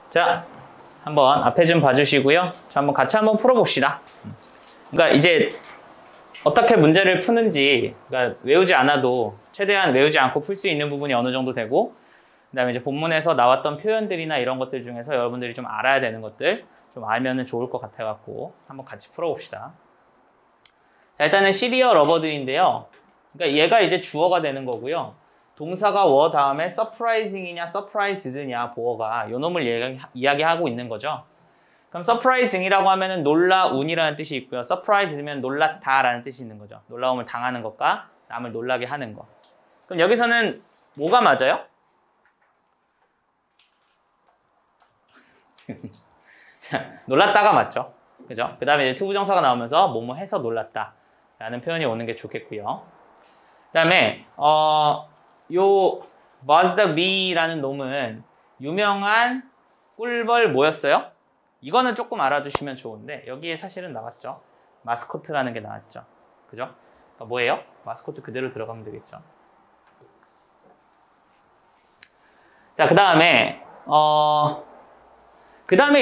자, 한번 앞에 좀 봐주시고요. 자, 한번 같이 한번 풀어봅시다. 그러니까 이제 어떻게 문제를 푸는지, 그러니까 외우지 않아도 최대한 외우지 않고 풀 수 있는 부분이 어느 정도 되고, 그다음에 이제 본문에서 나왔던 표현들이나 이런 것들 중에서 여러분들이 좀 알아야 되는 것들 좀 알면은 좋을 것 같아갖고 한번 같이 풀어봅시다. 자, 일단은 시리얼 러버드인데요. 그러니까 얘가 이제 주어가 되는 거고요. 동사가 워 다음에 surprising이냐 surprised냐 보어가 요 놈을 이야기하고 있는 거죠. 그럼 surprising이라고 하면은 놀라운이라는 뜻이 있고요. surprised면 놀랐다라는 뜻이 있는 거죠. 놀라움을 당하는 것과 남을 놀라게 하는 것. 그럼 여기서는 뭐가 맞아요? 자, 놀랐다가 맞죠. 그죠? 그 다음에 이제 투부정사가 나오면서 뭐뭐 해서 놀랐다 라는 표현이 오는 게 좋겠고요. 그 다음에 요 was the bee라는 놈은 유명한 꿀벌 뭐였어요? 이거는 조금 알아두시면 좋은데 여기에 사실은 나왔죠. 마스코트라는 게 나왔죠. 그죠? 그러니까 뭐예요? 마스코트 그대로 들어가면 되겠죠. 자, 그 다음에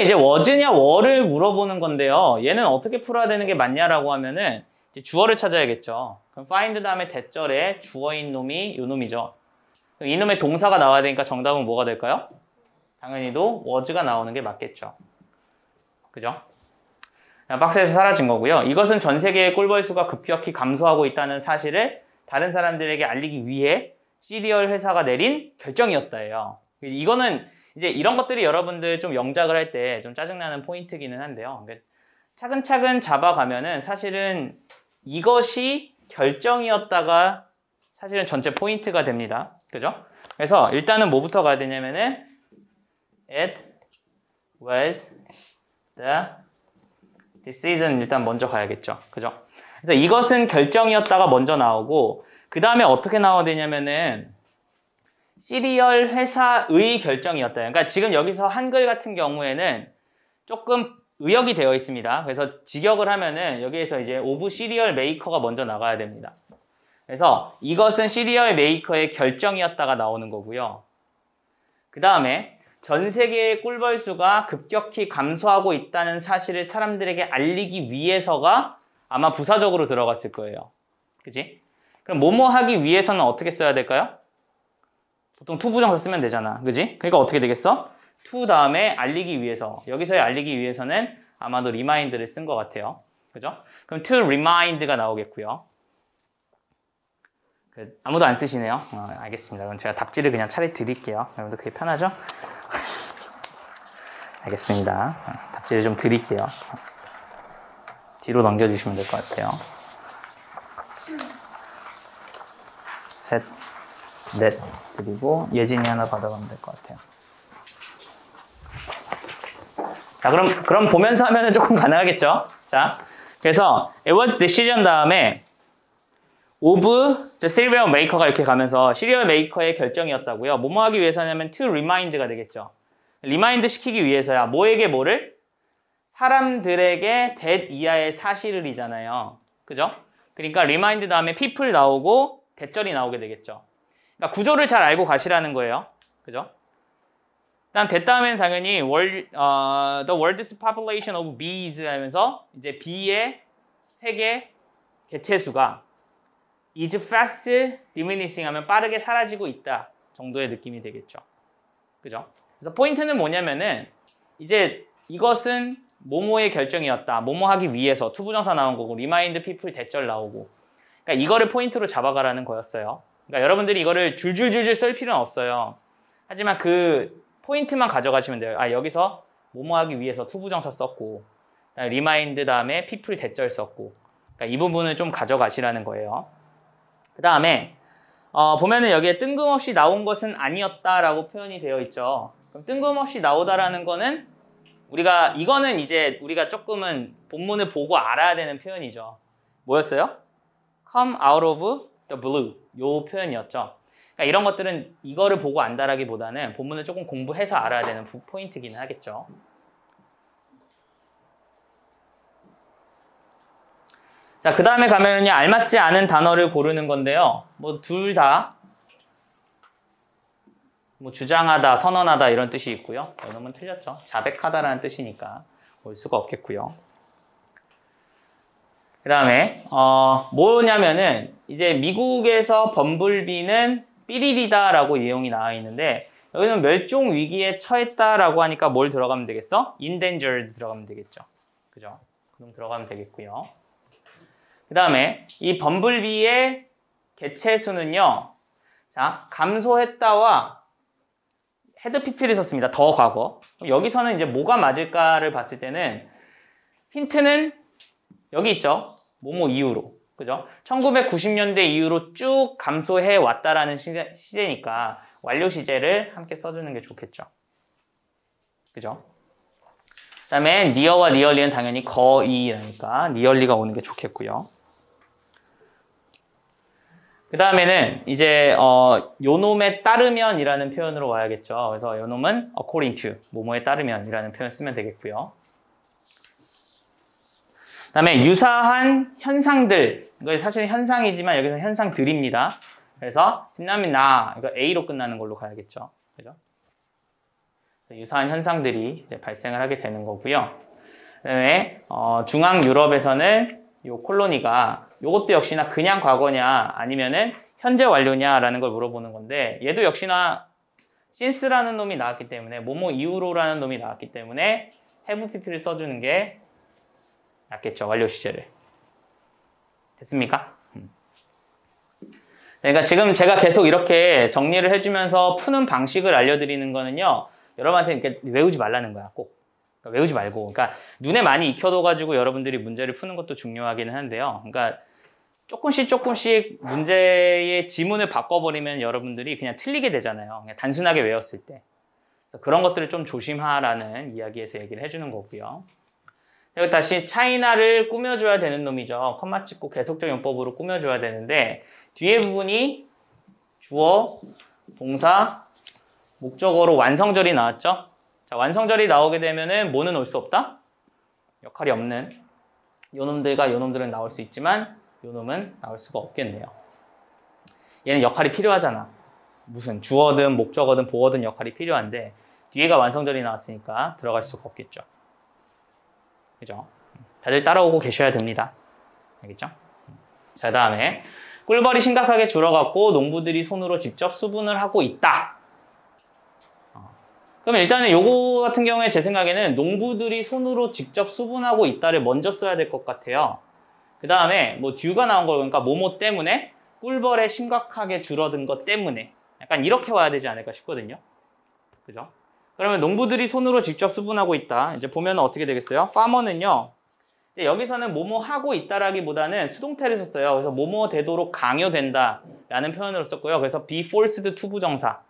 이제 was냐 were를 물어보는 건데요. 얘는 어떻게 풀어야 되는 게 맞냐라고 하면은 이제 주어를 찾아야겠죠. 그럼 find 다음에 대절에 주어인 놈이 요 놈이죠. 그럼 이 놈의 동사가 나와야 되니까 정답은 뭐가 될까요? 당연히도 was가 나오는 게 맞겠죠. 그죠? 박스에서 사라진 거고요. 이것은 전 세계의 꿀벌 수가 급격히 감소하고 있다는 사실을 다른 사람들에게 알리기 위해 시리얼 회사가 내린 결정이었다예요. 이거는 이제 이런 것들이 여러분들 좀 영작을 할 때 좀 짜증나는 포인트기는 한데요. 차근차근 잡아가면은 사실은 이것이 결정이었다가 사실은 전체 포인트가 됩니다. 그죠? 그래서 일단은 뭐부터 가야 되냐면은 It was the decision 일단 먼저 가야겠죠. 그죠? 그래서 이것은 결정이었다가 먼저 나오고 그 다음에 어떻게 나와야 되냐면은 시리얼 회사의 결정이었다. 그러니까 지금 여기서 한글 같은 경우에는 조금 의역이 되어 있습니다. 그래서 직역을 하면은 여기에서 이제 오브 시리얼 메이커가 먼저 나가야 됩니다. 그래서 이것은 시리얼 메이커의 결정이었다가 나오는 거고요. 그 다음에 전 세계의 꿀벌 수가 급격히 감소하고 있다는 사실을 사람들에게 알리기 위해서가 아마 부사적으로 들어갔을 거예요. 그치? 그럼 뭐뭐 하기 위해서는 어떻게 써야 될까요? 보통 to 부정사 쓰면 되잖아. 그지? 그러니까 어떻게 되겠어? to 다음에 알리기 위해서. 여기서의 알리기 위해서는 아마도 remind를 쓴 것 같아요. 그죠? 그럼 to remind가 나오겠고요. 아무도 안 쓰시네요. 알겠습니다. 그럼 제가 답지를 그냥 차례 드릴게요. 여러분들 그게 편하죠? 알겠습니다. 답지를 좀 드릴게요. 뒤로 넘겨주시면 될 것 같아요. 셋, 넷, 그리고 예진이 하나 받아가면 될 것 같아요. 자, 그럼 보면서 하면은 조금 가능하겠죠? 자, 그래서 it was decision 다음에 of the cereal maker가 이렇게 가면서 시리얼 메이커의 결정이었다고요. 뭐뭐 하기 위해서냐면 to remind가 되겠죠. 리마인드 시키기 위해서야. 뭐에게 뭐를? 사람들에게 that 이하의 사실을이잖아요. 그죠? 그러니까 remind 다음에 people 나오고 대절이 나오게 되겠죠. 그러니까 구조를 잘 알고 가시라는 거예요. 그죠? 다음 that 다음에는 당연히 the world's population of bees 하면서 이제 bee의 세계 개체수가 is fast diminishing 하면 빠르게 사라지고 있다 정도의 느낌이 되겠죠. 그죠? 그래서 포인트는 뭐냐면은 이제 이것은 뭐뭐의 결정이었다. 뭐뭐 하기 위해서 투부정사 나온 거고 remind people 대절 나오고 그러니까 이거를 포인트로 잡아가라는 거였어요. 그러니까 여러분들이 이거를 줄줄줄줄 쓸 필요는 없어요. 하지만 그 포인트만 가져가시면 돼요. 여기서 뭐뭐 하기 위해서 투부정사 썼고 remind 다음에 people 대절 썼고 그러니까 이 부분을 좀 가져가시라는 거예요. 그 다음에 보면은 여기에 뜬금없이 나온 것은 아니었다라고 표현이 되어 있죠. 그럼 뜬금없이 나오다라는 거는 이거는 이제 우리가 조금은 본문을 보고 알아야 되는 표현이죠. 뭐였어요? come out of the blue 요 표현이었죠. 그러니까 이런 것들은 이거를 보고 안다라기보다는 본문을 조금 공부해서 알아야 되는 포인트기는 하겠죠. 자, 그 다음에 가면은요, 알맞지 않은 단어를 고르는 건데요. 뭐, 둘 다 뭐 주장하다, 선언하다 이런 뜻이 있고요. 이놈은 틀렸죠. 자백하다라는 뜻이니까 올 수가 없겠고요. 그 다음에 뭐냐면은 이제 미국에서 범블비는 삐리리다라고 내용이 나와 있는데 여기는 멸종 위기에 처했다라고 하니까 뭘 들어가면 되겠어? endangered 들어가면 되겠죠. 그죠? 그럼 들어가면 되겠고요. 그 다음에 이 범블비의 개체 수는요. 자, 감소했다와 헤드 PP를 썼습니다. 더 과거. 여기서는 이제 뭐가 맞을까를 봤을 때는 힌트는 여기 있죠. 뭐뭐 이후로. 그죠? 1990년대 이후로 쭉 감소해 왔다라는 시제니까 완료 시제를 함께 써주는 게 좋겠죠. 그죠? 그 다음에 near와 nearly는 당연히 거의라니까 nearly가 오는 게 좋겠고요. 그 다음에는 이제 요놈에 따르면이라는 표현으로 와야겠죠. 그래서 요놈은 according to, 뭐뭐에 따르면이라는 표현 쓰면 되겠고요. 그 다음에 유사한 현상들, 이거 사실 현상이지만 여기서 현상들입니다. 그래서 빛나면 이거 A로 끝나는 걸로 가야겠죠. 그죠? 유사한 현상들이 이제 발생을 하게 되는 거고요. 그 다음에 중앙 유럽에서는 요 콜로니가 요것도 역시나 그냥 과거냐 아니면은 현재 완료냐라는 걸 물어보는 건데 얘도 역시나 since라는 놈이 나왔기 때문에 뭐뭐 이후로라는 놈이 나왔기 때문에 have pp를 써주는 게 낫겠죠. 완료 시제를. 됐습니까? 그러니까 지금 제가 계속 이렇게 정리를 해주면서 푸는 방식을 알려드리는 거는요. 여러분한테 이렇게 외우지 말라는 거야. 꼭. 그러니까 외우지 말고. 그러니까 눈에 많이 익혀둬가지고 여러분들이 문제를 푸는 것도 중요하기는 한데요. 그러니까 조금씩 문제의 지문을 바꿔버리면 여러분들이 그냥 틀리게 되잖아요. 그냥 단순하게 외웠을 때. 그래서 그런 것들을 좀 조심하라는 이야기에서 얘기를 해주는 거고요. 그리고 다시 차이나를 꾸며줘야 되는 놈이죠. 컴마 찍고 계속적 용법으로 꾸며줘야 되는데 뒤에 부분이 주어, 동사, 목적어로 완성절이 나왔죠. 자, 완성절이 나오게 되면은 뭐는 올 수 없다? 역할이 없는 요놈들과 요놈들은 나올 수 있지만 요놈은 나올 수가 없겠네요. 얘는 역할이 필요하잖아. 무슨 주어든 목적어든 보어든 역할이 필요한데 뒤에가 완성절이 나왔으니까 들어갈 수가 없겠죠. 그죠? 다들 따라오고 계셔야 됩니다. 알겠죠? 자, 다음에 꿀벌이 심각하게 줄어갖고 농부들이 손으로 직접 수분을 하고 있다. 그럼 일단은 요거 같은 경우에 제 생각에는 농부들이 손으로 직접 수분하고 있다를 먼저 써야 될 것 같아요. 그 다음에 뭐 듀가 나온 거 그러니까 뭐뭐 때문에 꿀벌에 심각하게 줄어든 것 때문에 약간 이렇게 와야 되지 않을까 싶거든요. 그죠? 그러면 농부들이 손으로 직접 수분하고 있다. 이제 보면 어떻게 되겠어요? farmer는요. 이제 여기서는 뭐뭐 하고 있다라기보다는 수동태를 썼어요. 그래서 뭐뭐 되도록 강요된다 라는 표현으로 썼고요. 그래서 be forced to 부정사.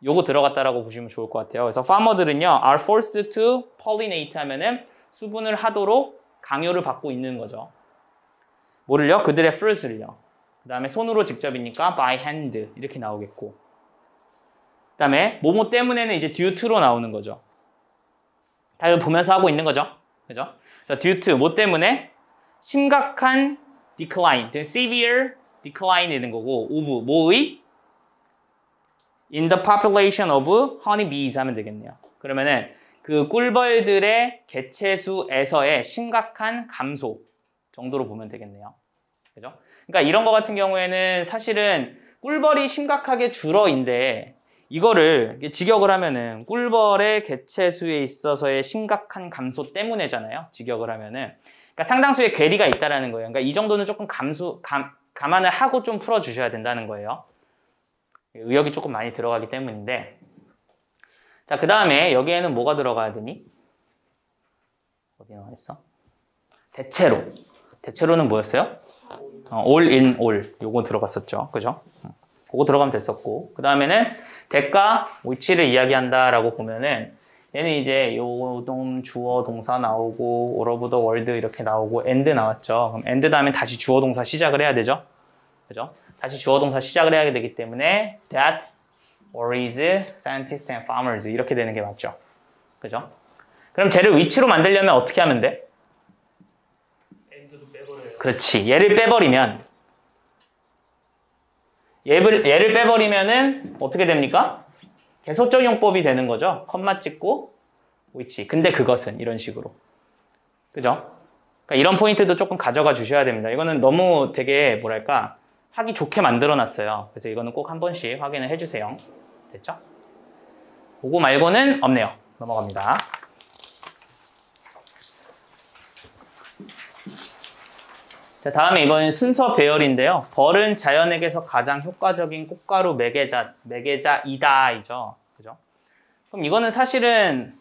요거 들어갔다라고 보시면 좋을 것 같아요. 그래서 farmer들은요, are forced to pollinate 하면은 수분을 하도록 강요를 받고 있는 거죠. 뭐를요? 그들의 fruits를요. 그 다음에 손으로 직접이니까 by hand 이렇게 나오겠고. 그 다음에 뭐뭐 때문에는 이제 due to로 나오는 거죠. 다 이거 보면서 하고 있는 거죠. 그죠? due to 뭐 때문에 심각한 decline, severe decline 되는 거고 of 뭐의 in the population of honeybees 하면 되겠네요. 그러면은 그 꿀벌들의 개체수에서의 심각한 감소 정도로 보면 되겠네요. 그죠? 그러니까 이런 거 같은 경우에는 사실은 꿀벌이 심각하게 줄어인데 이거를 직역을 하면은 꿀벌의 개체수에 있어서의 심각한 감소 때문에잖아요. 직역을 하면은. 그러니까 상당수의 괴리가 있다라는 거예요. 그러니까 이 정도는 조금 감안을 하고 좀 풀어주셔야 된다는 거예요. 의역이 조금 많이 들어가기 때문인데. 자, 그 다음에 여기에는 뭐가 들어가야 되니? 어디 나와 있어? 대체로. 대체로는 뭐였어요? all in all. 요거 들어갔었죠. 그죠? 그거 들어가면 됐었고. 그 다음에는 대가, 위치를 이야기한다라고 보면은 얘는 이제 요놈 주어 동사 나오고 all over the world 이렇게 나오고 and 나왔죠. 그럼 and 다음에 다시 주어 동사 시작을 해야 되죠. 그죠? 다시 주어 동사 시작을 해야 되기 때문에 that worries scientists and farmers 이렇게 되는 게 맞죠. 그죠? 그럼 쟤를 위치로 만들려면 어떻게 하면 돼? 엔드도 빼버려요. 그렇지. 얘를 빼버리면은 어떻게 됩니까? 계속적 용법이 되는 거죠. 컴마 찍고 which. 근데 그것은 이런 식으로. 그죠? 그러니까 이런 포인트도 조금 가져가 주셔야 됩니다. 이거는 너무 되게 뭐랄까 하기 좋게 만들어 놨어요. 그래서 이거는 꼭 한 번씩 확인을 해주세요. 됐죠? 그거 말고는 없네요. 넘어갑니다. 자, 다음에 이번엔 순서 배열인데요. 벌은 자연에게서 가장 효과적인 꽃가루 매개자이다이죠. 그죠? 그럼 이거는 사실은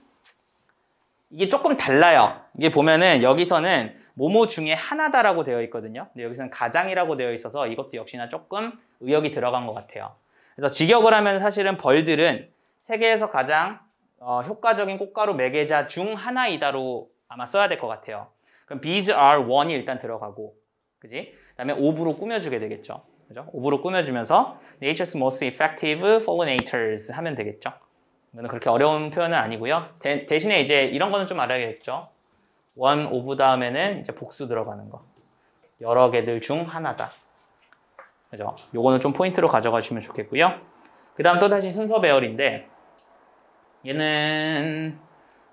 이게 조금 달라요. 이게 보면은 여기서는 뭐뭐 중에 하나다라고 되어 있거든요. 근데 여기서는 가장이라고 되어 있어서 이것도 역시나 조금 의역이 들어간 것 같아요. 그래서 직역을 하면 사실은 벌들은 세계에서 가장 효과적인 꽃가루 매개자 중 하나이다로 아마 써야 될 것 같아요. 그럼 bees are one이 일단 들어가고, 그지? 그다음에 of로 꾸며주게 되겠죠. 그죠? of로 꾸며주면서 nature's most effective pollinators 하면 되겠죠. 이거는 그렇게 어려운 표현은 아니고요. 대신에 이제 이런 거는 좀 알아야겠죠. one of 다음에는 이제 복수 들어가는 거. 여러 개들 중 하나다. 그죠? 요거는 좀 포인트로 가져가시면 좋겠고요. 그 다음 또 다시 순서 배열인데 얘는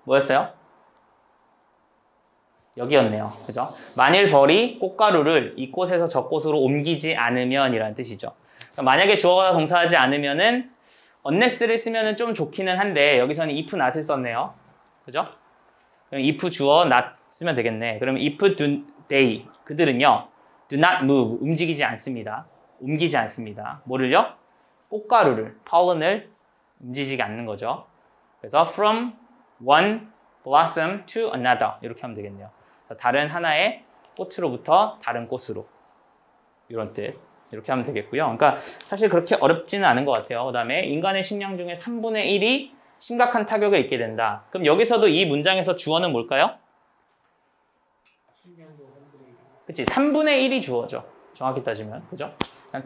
뭐였어요? 여기였네요. 그죠? 만일 벌이 꽃가루를 이곳에서 저곳으로 옮기지 않으면 이라는 뜻이죠. 그러니까 만약에 주어가 동사하지 않으면은 unless를 쓰면은 좀 좋기는 한데 여기서는 if not을 썼네요. 그죠? 그럼 if 주어 not 쓰면 되겠네. 그러면 if they 그들은요 do not move 움직이지 않습니다. 옮기지 않습니다. 뭐를요? 꽃가루를 pollen을 움직이지 않는 거죠. 그래서 from one blossom to another 이렇게 하면 되겠네요. 다른 하나의 꽃으로부터 다른 꽃으로 이런 뜻 이렇게 하면 되겠고요. 그러니까 사실 그렇게 어렵지는 않은 것 같아요. 그 다음에 인간의 식량 중에 3분의 1이 심각한 타격을 입게 된다. 그럼 여기서도 이 문장에서 주어는 뭘까요? 그치? 3분의 1이 주어죠. 정확히 따지면. 그죠?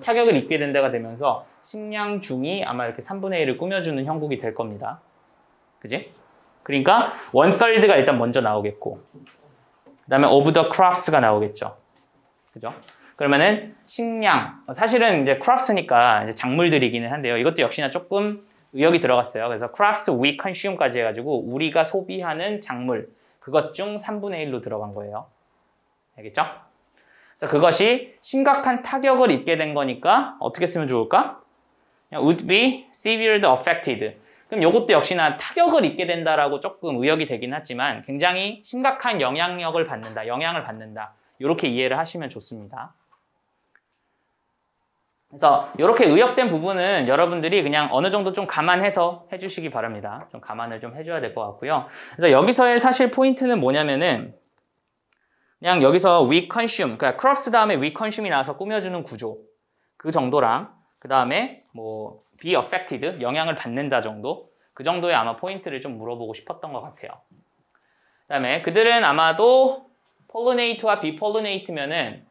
타격을 입게 된다가 되면서 식량 중이 아마 이렇게 3분의 1을 꾸며주는 형국이 될 겁니다. 그지? 그러니까 1/3가 일단 먼저 나오겠고 그 다음에 of the crops가 나오겠죠. 그죠? 그러면은 식량, 사실은 이제 crops니까 이제 작물들이기는 한데요. 이것도 역시나 조금 의역이 들어갔어요. 그래서 crops we consume까지 해가지고 우리가 소비하는 작물 그것 중 3분의 1로 들어간 거예요. 알겠죠? 그래서 그것이 심각한 타격을 입게 된 거니까 어떻게 쓰면 좋을까? would be severely affected. 그럼 이것도 역시나 타격을 입게 된다라고 조금 의역이 되긴 하지만 굉장히 심각한 영향을 받는다. 이렇게 이해를 하시면 좋습니다. 그래서 이렇게 의역된 부분은 여러분들이 그냥 어느 정도 좀 감안해서 해주시기 바랍니다. 좀 감안을 좀 해줘야 될 것 같고요. 그래서 여기서의 사실 포인트는 뭐냐면은 그냥 여기서 we consume, 그러니까 crops 다음에 we consume이 나와서 꾸며주는 구조 그 정도랑 그 다음에 뭐 be affected, 영향을 받는다 정도 그 정도의 아마 포인트를 좀 물어보고 싶었던 것 같아요. 그 다음에 그들은 아마도 pollinate와 be pollinate면은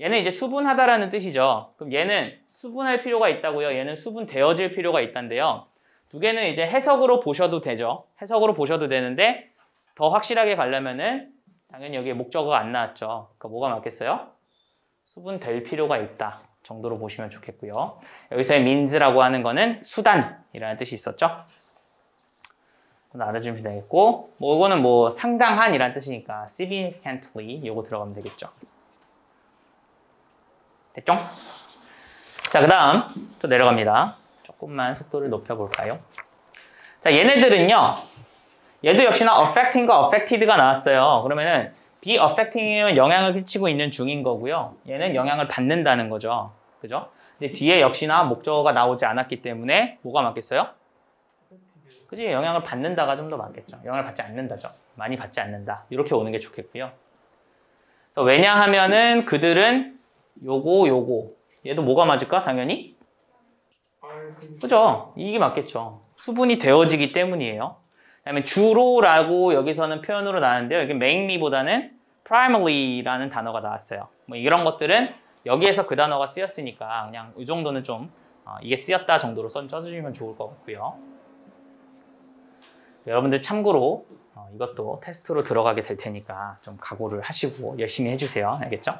얘는 이제 수분하다라는 뜻이죠. 그럼 얘는 수분할 필요가 있다고요. 얘는 수분되어질 필요가 있단데요. 두 개는 이제 해석으로 보셔도 되죠. 해석으로 보셔도 되는데 더 확실하게 가려면은 당연히 여기에 목적어가 안 나왔죠. 그러니까 뭐가 맞겠어요? 수분될 필요가 있다 정도로 보시면 좋겠고요. 여기서의 means라고 하는 거는 수단이라는 뜻이 있었죠. 알아주시면 되겠고 뭐 이거는 뭐 상당한이라는 뜻이니까 significantly 요거 들어가면 되겠죠. 됐죠? 자, 그 다음 또 내려갑니다. 조금만 속도를 높여볼까요? 자, 얘네들은요. 얘도 역시나 affecting과 affected가 나왔어요. 그러면은 be affecting이면 영향을 끼치고 있는 중인 거고요. 얘는 영향을 받는다는 거죠. 그죠? 근데 뒤에 역시나 목적어가 나오지 않았기 때문에 뭐가 맞겠어요? 그지? 영향을 받는다가 좀 더 맞겠죠. 영향을 받지 않는다죠. 많이 받지 않는다. 이렇게 오는 게 좋겠고요. 그래서 왜냐하면은 그들은 요거 얘도 뭐가 맞을까? 당연히 그죠? 이게 맞겠죠. 수분이 되어지기 때문이에요. 그다음에 주로라고 여기서는 표현으로 나왔는데요. 여기 mainly보다는 primarily,라는 단어가 나왔어요. 뭐 이런 것들은 여기에서 그 단어가 쓰였으니까 그냥 이 정도는 좀 이게 쓰였다 정도로 써주시면 좋을 것 같고요. 여러분들 참고로 이것도 테스트로 들어가게 될 테니까 좀 각오를 하시고 열심히 해주세요. 알겠죠?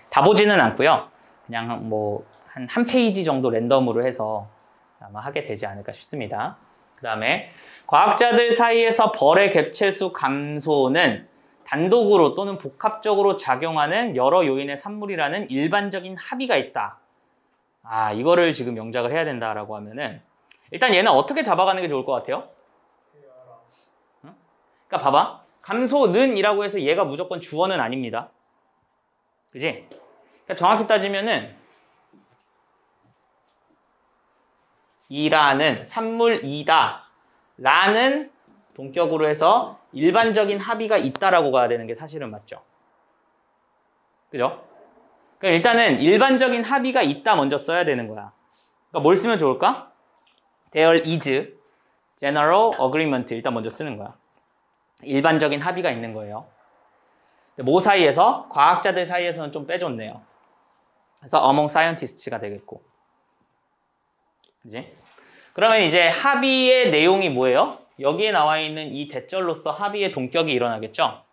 다 보지는 않고요. 그냥 뭐 한 페이지 정도 랜덤으로 해서 아마 하게 되지 않을까 싶습니다. 그 다음에 과학자들 사이에서 벌의 개체수 감소는 단독으로 또는 복합적으로 작용하는 여러 요인의 산물이라는 일반적인 합의가 있다. 이거를 지금 명작을 해야 된다라고 하면은 일단 얘는 어떻게 잡아가는 게 좋을 것 같아요? 그러니까 봐봐. 감소는이라고 해서 얘가 무조건 주어는 아닙니다. 그지? 그러니까 정확히 따지면은 이라는 산물이다 라는 동격으로 해서 일반적인 합의가 있다라고 가야 되는 게 사실은 맞죠. 그죠? 그럼 일단은 일반적인 합의가 있다 먼저 써야 되는 거야. 그러니까 뭘 쓰면 좋을까? There is general agreement 일단 먼저 쓰는 거야. 일반적인 합의가 있는 거예요. 뭐 사이에서? 과학자들 사이에서는 좀 빼줬네요. 그래서 among scientists가 되겠고. 그지? 그러면 이제 합의의 내용이 뭐예요? 여기에 나와 있는 이 대절로서 합의의 동격이 일어나겠죠?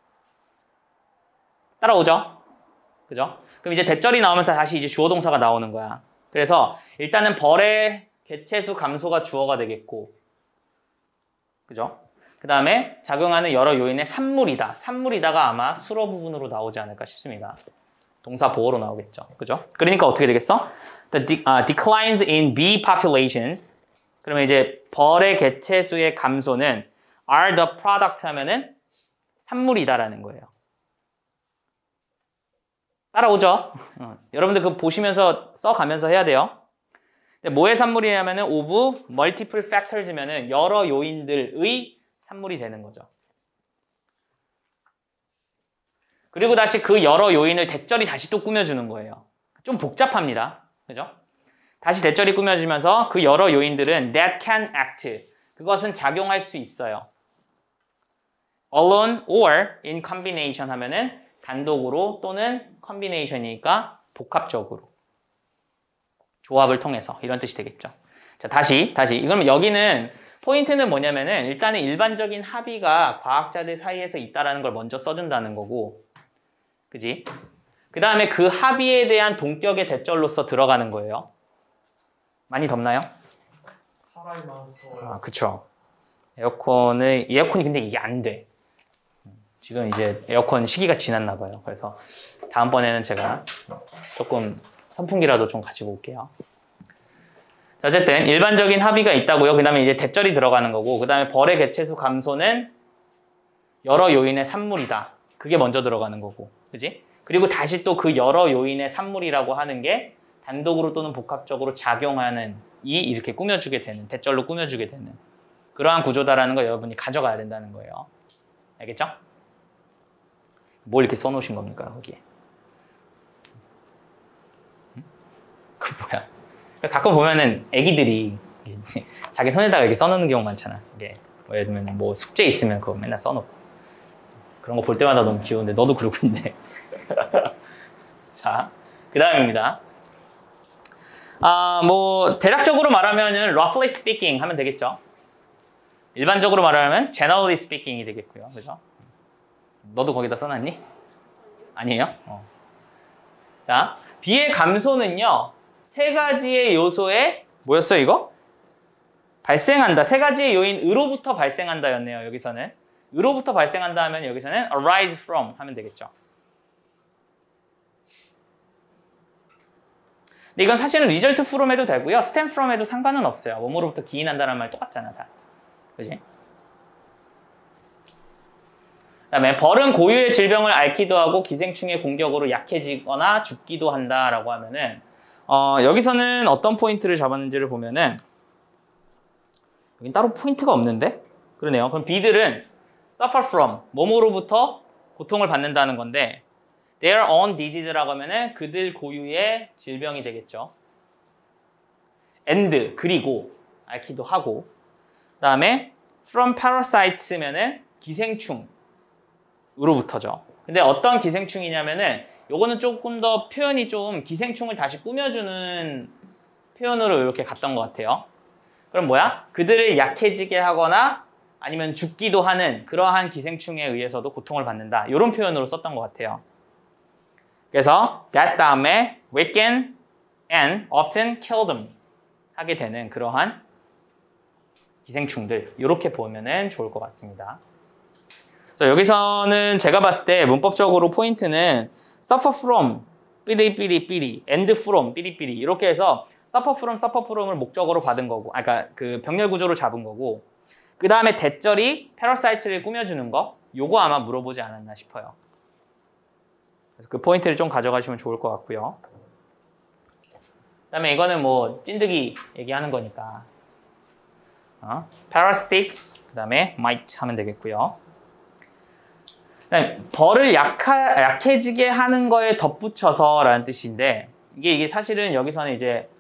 따라오죠? 그죠? 그럼 이제 대절이 나오면서 다시 이제 주어 동사가 나오는 거야. 그래서 일단은 벌의 개체수 감소가 주어가 되겠고, 그죠? 그 다음에 작용하는 여러 요인의 산물이다. 산물이다가 아마 수로 부분으로 나오지 않을까 싶습니다. 동사 보어로 나오겠죠. 그죠? 그러니까 어떻게 되겠어? The declines in bee populations. 그러면 이제 벌의 개체수의 감소는 are the product 하면은 산물이다라는 거예요. 따라오죠? 여러분들 그거 보시면서 써가면서 해야 돼요. 근데 뭐의 산물이냐면은 of multiple factors면은 여러 요인들의 산물이 되는 거죠. 그리고 다시 그 여러 요인을 대절이 다시 또 꾸며주는 거예요. 좀 복잡합니다. 그죠? 다시 대절이 꾸며지면서 그 여러 요인들은 that can act. 그것은 작용할 수 있어요. alone or in combination 하면은 단독으로 또는 combination이니까 복합적으로. 조합을 통해서 이런 뜻이 되겠죠. 자, 다시. 그럼 여기는 포인트는 뭐냐면은 일단은 일반적인 합의가 과학자들 사이에서 있다라는 걸 먼저 써준다는 거고, 그지? 그 다음에 그 합의에 대한 동격의 대절로서 들어가는 거예요. 많이 덥나요? 사람이 많아서 더워요. 그쵸. 에어컨이 근데 이게 안 돼. 지금 이제 에어컨 시기가 지났나 봐요. 그래서 다음번에는 제가 조금 선풍기라도 좀 가지고 올게요. 어쨌든 일반적인 합의가 있다고요. 그 다음에 이제 대절이 들어가는 거고, 그 다음에 벌의 개체수 감소는 여러 요인의 산물이다. 그게 먼저 들어가는 거고, 그지? 그리고 다시 또 그 여러 요인의 산물이라고 하는 게 단독으로 또는 복합적으로 작용하는 이렇게 꾸며주게 되는, 대절로 꾸며주게 되는 그러한 구조다라는 거 여러분이 가져가야 된다는 거예요. 알겠죠? 뭘 이렇게 써놓으신 겁니까, 거기에? 그 뭐야? 가끔 보면은 애기들이 자기 손에다가 이렇게 써놓는 경우 많잖아. 이게 뭐 예를 들면 뭐 숙제 있으면 그거 맨날 써놓고 그런 거 볼 때마다 너무 귀여운데 너도 그러고 있네. 자, 그 다음입니다. 뭐 대략적으로 말하면은 roughly speaking 하면 되겠죠. 일반적으로 말하면 generally speaking이 되겠고요. 그죠? 너도 거기다 써놨니? 아니에요? 자, B의 감소는요. 세 가지의 요소에 뭐였어 이거? 발생한다. 세 가지의 요인으로부터 발생한다였네요. 여기서는 으로부터 발생한다 하면 여기서는 arise from 하면 되겠죠. 근데 이건 사실은 result from 해도 되고요. stem from 해도 상관은 없어요. 뭐뭐로부터 기인한다는 말 똑같잖아 다. 그지? 그다음에 벌은 고유의 질병을 앓기도 하고 기생충의 공격으로 약해지거나 죽기도 한다라고 하면은 여기서는 어떤 포인트를 잡았는지를 보면은 여긴 따로 포인트가 없는데? 그러네요. 그럼 B들은 suffer from, 뭐뭐로부터 고통을 받는다는 건데 their own disease라고 하면은 그들 고유의 질병이 되겠죠. and, 그리고 앓기도 하고 그 다음에 from parasites면은 기생충으로부터죠. 근데 어떤 기생충이냐면은 요거는 조금 더 표현이 좀 기생충을 다시 꾸며주는 표현으로 이렇게 갔던 것 같아요. 그럼 뭐야? 그들을 약해지게 하거나 아니면 죽기도 하는 그러한 기생충에 의해서도 고통을 받는다. 이런 표현으로 썼던 것 같아요. 그래서 that 다음에 weaken and often kill them 하게 되는 그러한 기생충들 이렇게 보면은 좋을 것 같습니다. 그래서 여기서는 제가 봤을 때 문법적으로 포인트는 suffer from 삐리삐리삐리 and from 삐리삐리 이렇게 해서 suffer from을 목적어로 받은 거고, 그러니까 그 병렬 구조로 잡은 거고, 그 다음에 대절이 parasite를 꾸며주는 거, 요거 아마 물어보지 않았나 싶어요. 그래서 그 포인트를 좀 가져가시면 좋을 것 같고요. 그 다음에 이거는 뭐 찐득이 얘기하는 거니까 parasitic, 그 다음에 might 하면 되겠고요. 그다음에 벌을 약해지게 하는 거에 덧붙여서 라는 뜻인데, 이게 사실은 여기서는 이제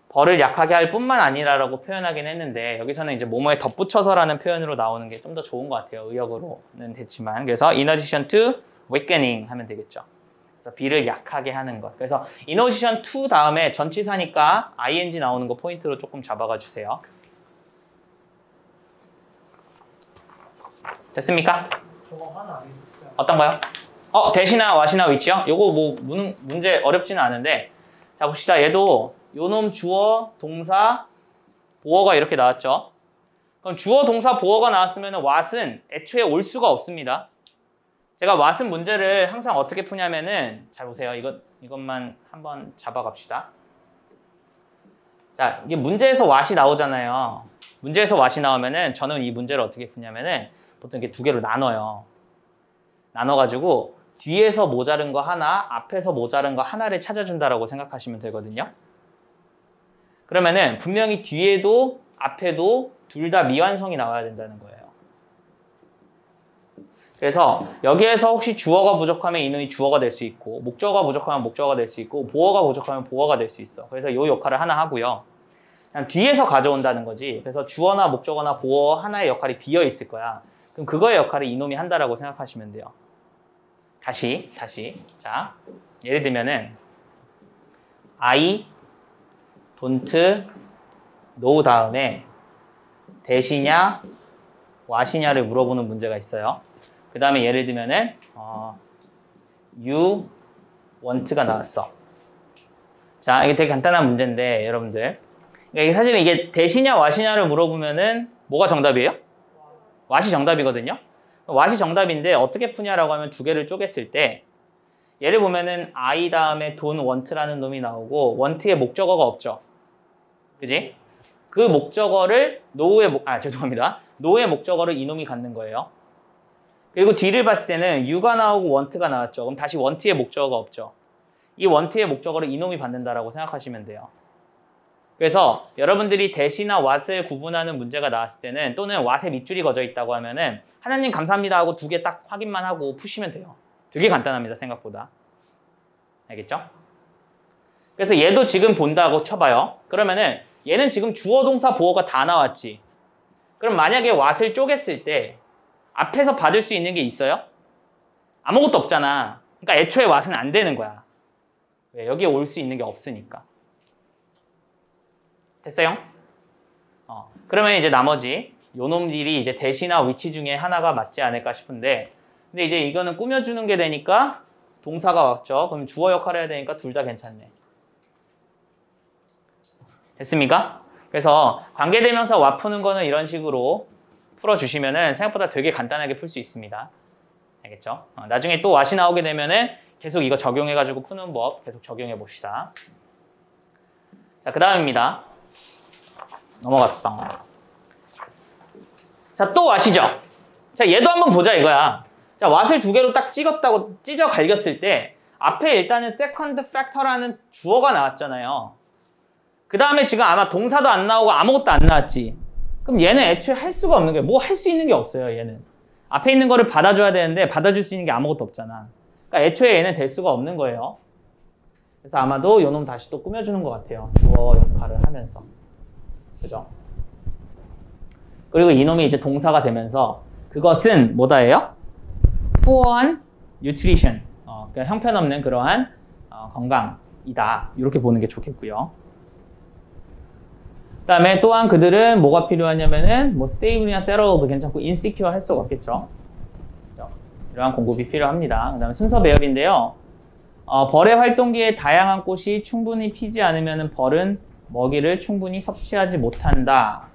벌을 약하게 할 뿐만 아니라라고 표현하긴 했는데, 여기서는 이제 뭐뭐에 덧붙여서라는 표현으로 나오는 게 좀 더 좋은 것 같아요. 의역으로는 됐지만. 그래서 in addition to weakening 하면 되겠죠. 그래서 비를 약하게 하는 것. 그래서 in addition to 다음에 전치사니까 ing 나오는 거 포인트로 조금 잡아가 주세요. 됐습니까? 저거 하나 안 있었죠? 어떤 거요? 대시나 와시나 위치요? 요거 뭐 문제 어렵지는 않은데, 자 봅시다. 얘도 요놈 주어, 동사, 보어가 이렇게 나왔죠. 그럼 주어, 동사, 보어가 나왔으면 what은 애초에 올 수가 없습니다. 제가 what은 문제를 항상 어떻게 푸냐면은, 잘 보세요. 이것만 한번 잡아갑시다. 자, 이게 문제에서 what이 나오잖아요. 문제에서 what이 나오면은 저는 이 문제를 어떻게 푸냐면은 보통 이렇게 두 개로 나눠요. 나눠가지고 뒤에서 모자른 거 하나, 앞에서 모자른 거 하나를 찾아준다라고 생각하시면 되거든요. 그러면은 분명히 뒤에도 앞에도 둘 다 미완성이 나와야 된다는 거예요. 그래서 여기에서 혹시 주어가 부족하면 이놈이 주어가 될 수 있고, 목적어가 부족하면 목적어가 될 수 있고, 보어가 부족하면 보어가 될 수 있어. 그래서 이 역할을 하나 하고요. 그냥 뒤에서 가져온다는 거지. 그래서 주어나 목적어나 보어 하나의 역할이 비어 있을 거야. 그럼 그거의 역할을 이놈이 한다라고 생각하시면 돼요. 다시. 자, 예를 들면은 I don't know 다음에 대시냐 와시냐를 물어보는 문제가 있어요. 그 다음에 예를 들면은 you want가 나왔어. 자, 이게 되게 간단한 문제인데 여러분들, 그러니까 사실은 이게 대시냐 와시냐를 물어보면은 뭐가 정답이에요? what이 정답이거든요. what이 정답인데 어떻게 푸냐라고 하면 두 개를 쪼갰을 때, 예를 보면은 I 다음에 don't want라는 놈이 나오고 want의 목적어가 없죠. 그지? 그 목적어를 no의 목적어를 이놈이 갖는 거예요. 그리고 뒤를 봤을 때는 you가 나오고 want가 나왔죠. 그럼 다시 want의 목적어가 없죠. 이 want의 목적어를 이놈이 받는다라고 생각하시면 돼요. 그래서 여러분들이 대시나 what을 구분하는 문제가 나왔을 때는, 또는 what에 밑줄이 거져 있다고 하면은 하나님 감사합니다 하고 두 개 딱 확인만 하고 푸시면 돼요. 되게 간단합니다, 생각보다. 알겠죠? 그래서 얘도 지금 본다고 쳐봐요. 그러면은 얘는 지금 주어, 동사, 보어가 다 나왔지. 그럼 만약에 what을 쪼갰을 때 앞에서 받을 수 있는 게 있어요? 아무것도 없잖아. 그러니까 애초에 what은 안 되는 거야. 왜? 여기에 올 수 있는 게 없으니까. 됐어요? 그러면 이제 나머지 요놈들이 이제 대시나 위치 중에 하나가 맞지 않을까 싶은데, 근데 이제 이거는 꾸며주는 게 되니까 동사가 왔죠. 그럼 주어 역할을 해야 되니까 둘 다 괜찮네. 됐습니까? 그래서 관계대명사 와 푸는 거는 이런 식으로 풀어주시면은 생각보다 되게 간단하게 풀 수 있습니다. 알겠죠? 나중에 또 왓이 나오게 되면은 계속 이거 적용해가지고 푸는 법 계속 적용해 봅시다. 자, 그 다음입니다. 넘어갔어. 자, 또 왓이죠? 자, 얘도 한번 보자 이거야. 자, 왓을 두 개로 딱 찍었다고 찢어 갈겼을 때 앞에 일단은 second factor라는 주어가 나왔잖아요. 그 다음에 지금 아마 동사도 안 나오고 아무것도 안 나왔지. 그럼 얘는 애초에 할 수가 없는 거예요. 뭐 할 수 있는 게 없어요, 얘는. 앞에 있는 거를 받아줘야 되는데 받아줄 수 있는 게 아무것도 없잖아. 그러니까 애초에 얘는 될 수가 없는 거예요. 그래서 아마도 요놈 다시 또 꾸며주는 것 같아요. 주어 역할을 하면서. 그죠? 그리고 이놈이 이제 동사가 되면서 그것은 뭐다예요? poor한 nutrition. 그러니까 형편없는 그러한 건강이다. 이렇게 보는 게 좋겠고요. 그 다음에 또한 그들은 뭐가 필요하냐면은 뭐 stable이나 settled도 괜찮고 insecure 할 수가 없겠죠. 그렇죠? 이러한 공급이 필요합니다. 그 다음에 순서 배열인데요. 벌의 활동기에 다양한 꽃이 충분히 피지 않으면은 벌은 먹이를 충분히 섭취하지 못한다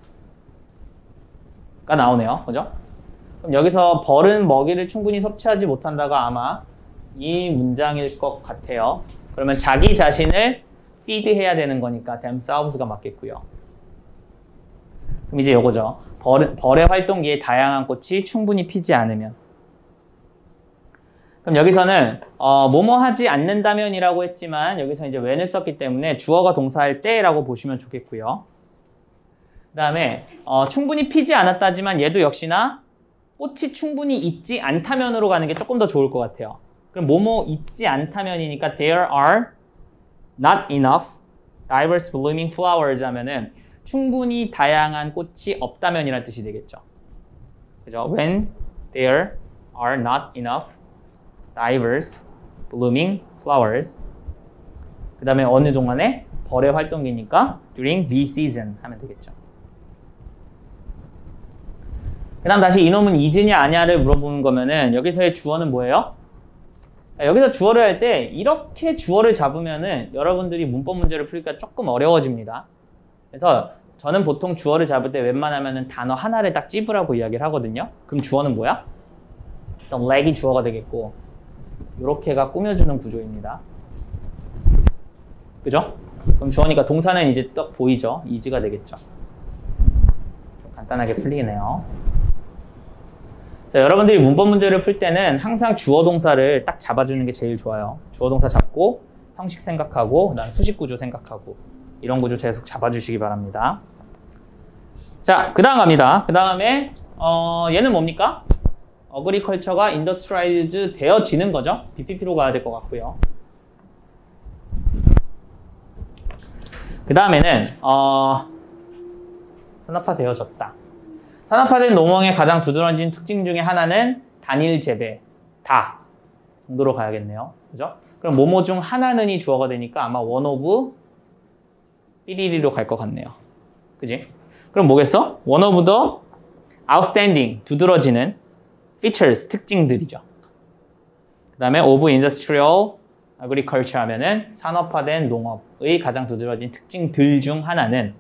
가 나오네요. 그죠? 그럼 여기서 벌은 먹이를 충분히 섭취하지 못한다가 아마 이 문장일 것 같아요. 그러면 자기 자신을 feed 해야 되는 거니까 themselves가 맞겠고요. 그럼 이제 요거죠. 벌의 활동기에 다양한 꽃이 충분히 피지 않으면. 그럼 여기서는 뭐뭐 하지 않는다면이라고 했지만 여기서 이제 when을 썼기 때문에 주어가 동사할 때라고 보시면 좋겠고요. 그 다음에 충분히 피지 않았다지만 얘도 역시나 꽃이 충분히 있지 않다면으로 가는 게 조금 더 좋을 것 같아요. 그럼 뭐뭐 있지 않다면이니까 there are not enough diverse blooming flowers 하면은 충분히 다양한 꽃이 없다면이라는 뜻이 되겠죠. 그죠? When there are not enough diverse blooming flowers. 그 다음에 어느 동안에 벌의 활동기니까 during the season 하면 되겠죠. 그 다음 다시 이놈은 is냐 아냐를 물어보는 거면은 여기서의 주어는 뭐예요? 여기서 주어를 할 때 이렇게 주어를 잡으면은 여러분들이 문법 문제를 풀기가 조금 어려워집니다. 그래서 저는 보통 주어를 잡을 때 웬만하면은 단어 하나를 딱 찝으라고 이야기를 하거든요. 그럼 주어는 뭐야? 일단 leg이 주어가 되겠고 이렇게가 꾸며주는 구조입니다. 그죠? 그럼 주어니까 동사는 이제 딱 보이죠? is가 되겠죠. 좀 간단하게 풀리네요. 자, 여러분들이 문법 문제를 풀 때는 항상 주어 동사를 딱 잡아주는 게 제일 좋아요. 주어 동사 잡고 형식 생각하고 그다음 수식 구조 생각하고 이런 구조 계속 잡아주시기 바랍니다. 자, 그 다음 갑니다. 그 다음에 얘는 뭡니까? 어그리컬처가 인더스트라이즈 되어지는 거죠. BPP로 가야 될 것 같고요. 그 다음에는 산업화되어졌다. 산업화된 농업의 가장 두드러진 특징 중에 하나는 단일 재배, 다 정도로 가야겠네요. 그죠? 그럼 뭐뭐 중 하나는이 주어가 되니까 아마 one of 삐리리로 갈 것 같네요. 그지? 그럼 뭐겠어? one of the outstanding, 두드러지는 features, 특징들이죠. 그 다음에 of industrial agriculture 하면은 산업화된 농업의 가장 두드러진 특징들 중 하나는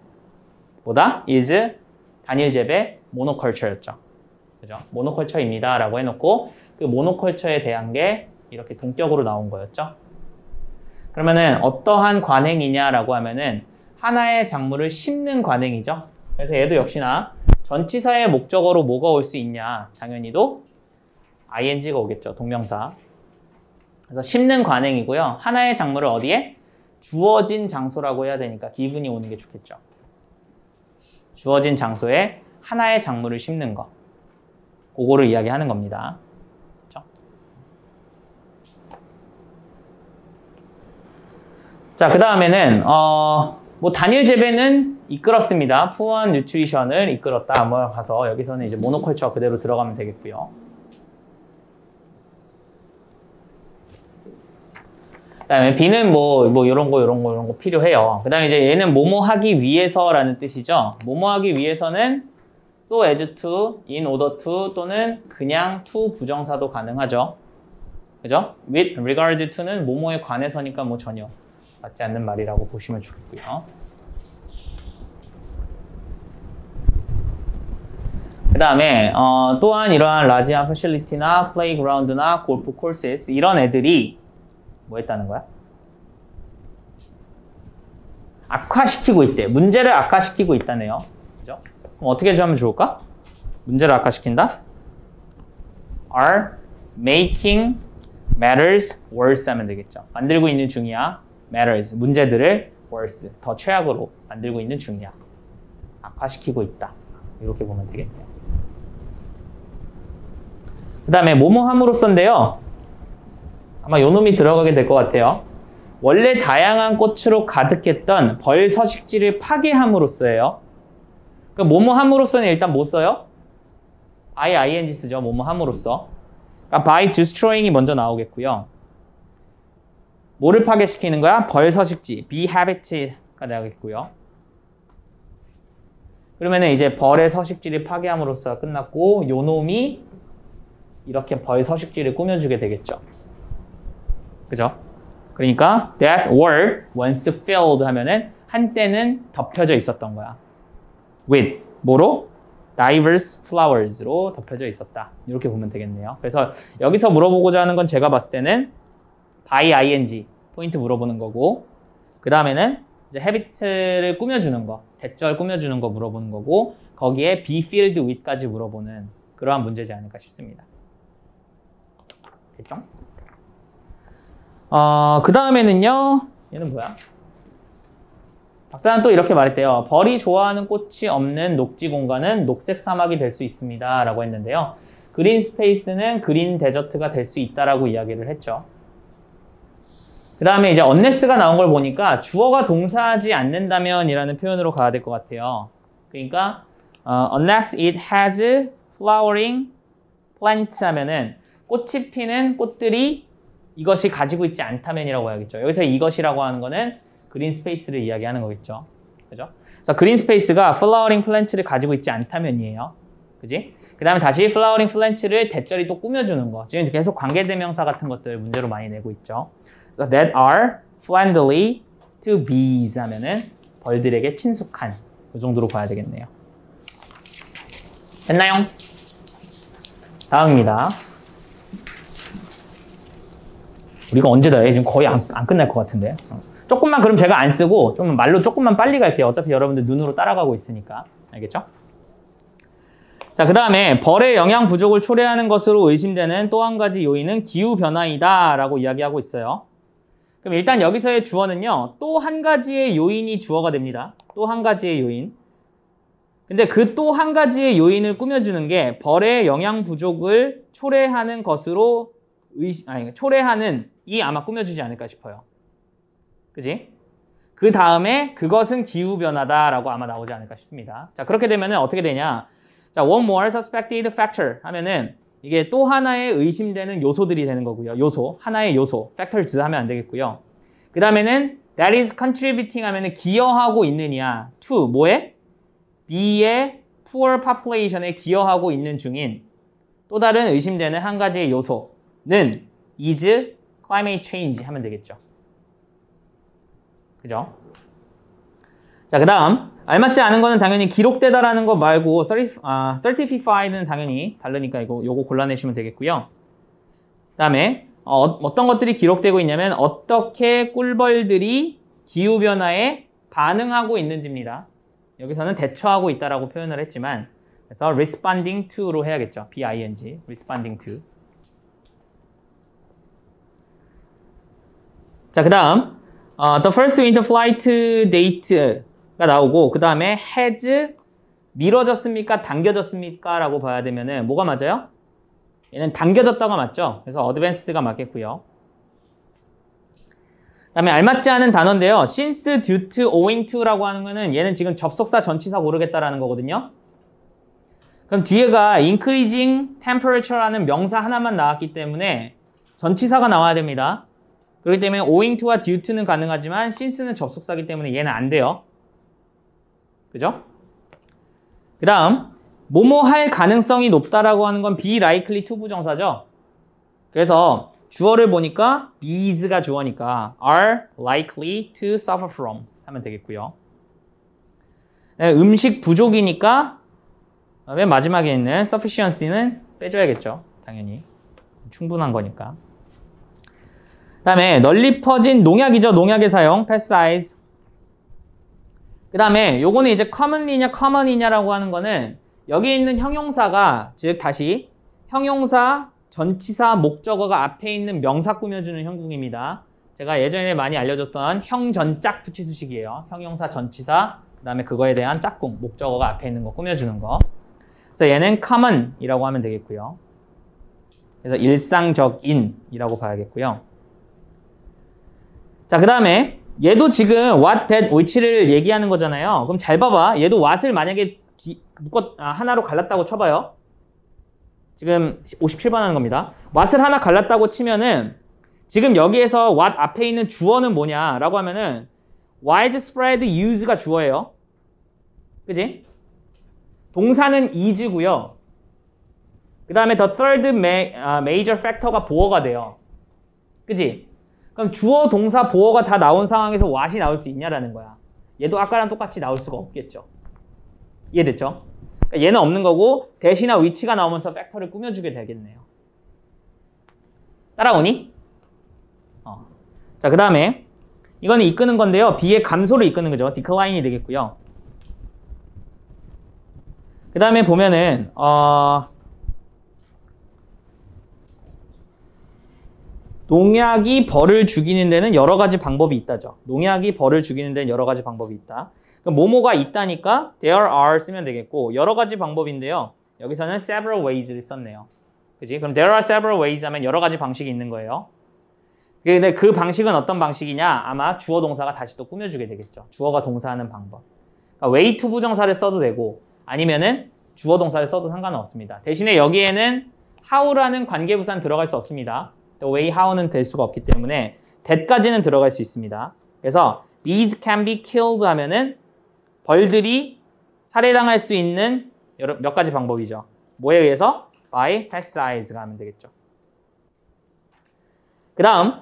뭐다? is 단일 재배 모노컬처였죠. 그죠? 모노컬처입니다. 라고 해놓고 그 모노컬처에 대한 게 이렇게 동격으로 나온 거였죠. 그러면은 어떠한 관행이냐라고 하면은 하나의 작물을 심는 관행이죠. 그래서 얘도 역시나 전치사의 목적어로 뭐가 올 수 있냐? 당연히도 ing가 오겠죠. 동명사. 그래서 심는 관행이고요. 하나의 작물을 어디에? 주어진 장소라고 해야 되니까 given이 오는 게 좋겠죠. 주어진 장소에 하나의 작물을 심는 거. 그거를 이야기하는 겁니다. 그렇죠? 자, 그 다음에는 뭐 단일 재배는 이끌었습니다. 푸어한 뉴트리션을 이끌었다. 뭐 가서 여기서는 이제 모노컬처 그대로 들어가면 되겠고요. 그 다음에 B는 뭐 이런 거 필요해요. 그 다음에 이제 얘는 뭐뭐 하기 위해서라는 뜻이죠. 뭐뭐 하기 위해서는 so as to, in order to 또는 그냥 to 부정사도 가능하죠. 그죠? with regard to는 뭐뭐에 관해서니까 뭐 전혀 맞지 않는 말이라고 보시면 좋겠고요. 그 다음에 또한 이러한 라지한 패실리티나 플레이그라운드나 골프 코스스 이런 애들이 뭐 했다는 거야? 악화시키고 있대. 문제를 악화시키고 있다네요. 그죠? 그럼 어떻게 하면 좋을까? 문제를 악화시킨다? are making matters worse 하면 되겠죠. 만들고 있는 중이야. matters, 문제들을 worse, 더 최악으로 만들고 있는 중이야. 악화시키고 있다. 이렇게 보면 되겠네요. 그 다음에 뭐뭐 함으로써인데요. 아마 요 놈이 들어가게 될 것 같아요. 원래 다양한 꽃으로 가득했던 벌 서식지를 파괴함으로써예요. 그러니까 뭐뭐 함으로써는 일단 뭐 써요? ing 쓰죠. 뭐뭐 함으로써. 그러니까 by destroying이 먼저 나오겠고요. 뭐를 파괴시키는 거야? 벌 서식지, be habit가 나오겠고요. 그러면은 이제 벌의 서식지를 파괴함으로써 끝났고 요 놈이 이렇게 벌 서식지를 꾸며주게 되겠죠. 그죠? 그러니까 that were once filled 하면은 한때는 덮여져 있었던 거야. with 뭐로? diverse flowers로 덮여져 있었다. 이렇게 보면 되겠네요. 그래서 여기서 물어보고자 하는 건 제가 봤을 때는 by ing 포인트 물어보는 거고, 그 다음에는 이제 habit를 꾸며주는 거, 대절 꾸며주는 거 물어보는 거고, 거기에 be filled with까지 물어보는 그러한 문제지 않을까 싶습니다. 됐죠? 그 다음에는요, 얘는 뭐야? 박사는 또 이렇게 말했대요. 벌이 좋아하는 꽃이 없는 녹지 공간은 녹색 사막이 될 수 있습니다. 라고 했는데요. 그린 스페이스는 그린 데저트가 될 수 있다라고 이야기를 했죠. 그 다음에 이제 unless가 나온 걸 보니까 주어가 동사하지 않는다면 이라는 표현으로 가야 될 것 같아요. 그러니까 unless it has flowering plants 하면은 꽃이 피는 꽃들이 이것이 가지고 있지 않다면이라고 해야겠죠. 여기서 이것이라고 하는 거는 그린 스페이스를 이야기하는 거겠죠. 그죠? 그래서 그린 스페이스가 flowering plant를 가지고 있지 않다면이에요. 그지? 그 다음에 다시 flowering plant를 대절이 또 꾸며주는 거. 지금 계속 관계대명사 같은 것들 문제로 많이 내고 있죠. 그래서 that are friendly to bees 하면은 벌들에게 친숙한, 이 정도로 봐야 되겠네요. 됐나요? 다음입니다. 우리가 언제 다 해? 지금 거의 안 끝날 것 같은데. 조금만 그럼 제가 안 쓰고 좀 말로 조금만 빨리 갈게요. 어차피 여러분들 눈으로 따라가고 있으니까. 알겠죠? 자, 그 다음에 벌의 영양 부족을 초래하는 것으로 의심되는 또 한 가지 요인은 기후변화이다 라고 이야기하고 있어요. 그럼 일단 여기서의 주어는요, 또 한 가지의 요인이 주어가 됩니다. 또 한 가지의 요인. 근데 그 또 한 가지의 요인을 꾸며주는 게 벌의 영양 부족을 초래하는 것으로 초래하는 이 아마 꾸며주지 않을까 싶어요. 그지? 그 다음에 그것은 기후변화다라고 아마 나오지 않을까 싶습니다. 자, 그렇게 되면은 어떻게 되냐? 자, one more suspected factor 하면은 이게 또 하나의 의심되는 요소들이 되는 거고요. 요소, 하나의 요소, factors 하면 안 되겠고요. 그 다음에는 that is contributing 하면은 기여하고 있느냐, to 뭐에? B의 poor population에 기여하고 있는 중인 또 다른 의심되는 한 가지의 요소는 is climate change 하면 되겠죠. 그죠? 자, 그 다음 알맞지 않은 거는 당연히 기록되다라는 거 말고 certified는 당연히 다르니까 요거 골라내시면 되겠고요. 그 다음에 어떤 것들이 기록되고 있냐면 어떻게 꿀벌들이 기후변화에 반응하고 있는지입니다. 여기서는 대처하고 있다라고 표현을 했지만 그래서 responding to로 해야겠죠. B-I-N-G, responding to. 자, 그 다음 the first winter flight date가 나오고 그 다음에 has 미뤄졌습니까? 당겨졌습니까? 라고 봐야 되면은 뭐가 맞아요? 얘는 당겨졌다가 맞죠? 그래서 advanced가 맞겠고요. 그 다음에 알맞지 않은 단어인데요. since, due to, owing to라고 하는 거는 얘는 지금 접속사, 전치사 고르겠다라는 거거든요. 그럼 뒤에가 increasing temperature라는 명사 하나만 나왔기 때문에 전치사가 나와야 됩니다. 그렇기 때문에 owing to와 due to는 가능하지만 since는 접속사기 때문에 얘는 안 돼요. 그죠? 그 다음 뭐뭐 할 가능성이 높다라고 하는 건 be likely to 부정사죠. 그래서 주어를 보니까 bees가 주어니까 are likely to suffer from 하면 되겠고요. 네, 음식 부족이니까 맨 마지막에 있는 sufficiency는 빼줘야겠죠. 당연히 충분한 거니까. 그 다음에 널리 퍼진 농약이죠. 농약의 사용, pesticides. 그 다음에 요거는 이제 commonly냐 common이냐라고 하는 거는 여기 있는 형용사가 즉 다시 형용사, 전치사, 목적어가 앞에 있는 명사 꾸며주는 형국입니다. 제가 예전에 많이 알려줬던 형전짝 부치수식이에요. 형용사, 전치사, 그 다음에 그거에 대한 짝꿍, 목적어가 앞에 있는 거 꾸며주는 거. 그래서 얘는 common이라고 하면 되겠고요. 그래서 일상적인이라고 봐야겠고요. 자, 그 다음에 얘도 지금 what, that, which를 얘기하는 거잖아요. 그럼 잘 봐봐. 얘도 what을 만약에 하나로 갈랐다고 쳐봐요. 지금 57번 하는 겁니다. what을 하나 갈랐다고 치면은 지금 여기에서 what 앞에 있는 주어는 뭐냐라고 하면은 widespread use가 주어예요. 그지? 동사는 is고요. 그 다음에 the third major factor가 보어가 돼요. 그지? 그럼 주어, 동사, 보어가 다 나온 상황에서 what이 나올 수 있냐라는 거야. 얘도 아까랑 똑같이 나올 수가 없겠죠. 이해됐죠? 그러니까 얘는 없는 거고 대신에 위치가 나오면서 팩터를 꾸며주게 되겠네요. 따라오니? 자, 그 다음에 이거는 이끄는 건데요. B의 감소를 이끄는 거죠. 디클라인이 되겠고요. 그 다음에 보면은 농약이 벌을 죽이는 데는 여러 가지 방법이 있다죠. 농약이 벌을 죽이는 데는 여러 가지 방법이 있다. 그럼 뭐뭐가 있다니까 there are 쓰면 되겠고 여러 가지 방법인데요. 여기서는 several ways를 썼네요. 그지? 그럼 there are several ways 하면 여러 가지 방식이 있는 거예요. 근데 그 방식은 어떤 방식이냐? 아마 주어 동사가 다시 또 꾸며주게 되겠죠. 주어가 동사하는 방법. 그러니까 way to 부정사를 써도 되고 아니면은 주어 동사를 써도 상관은 없습니다. 대신에 여기에는 how라는 관계부사는 들어갈 수 없습니다. 또 way how는 될 수가 없기 때문에 that까지는 들어갈 수 있습니다. 그래서 bees can be killed 하면은 벌들이 살해당할 수 있는 몇 가지 방법이죠. 뭐에 의해서? by pesticide 하면 되겠죠. 그 다음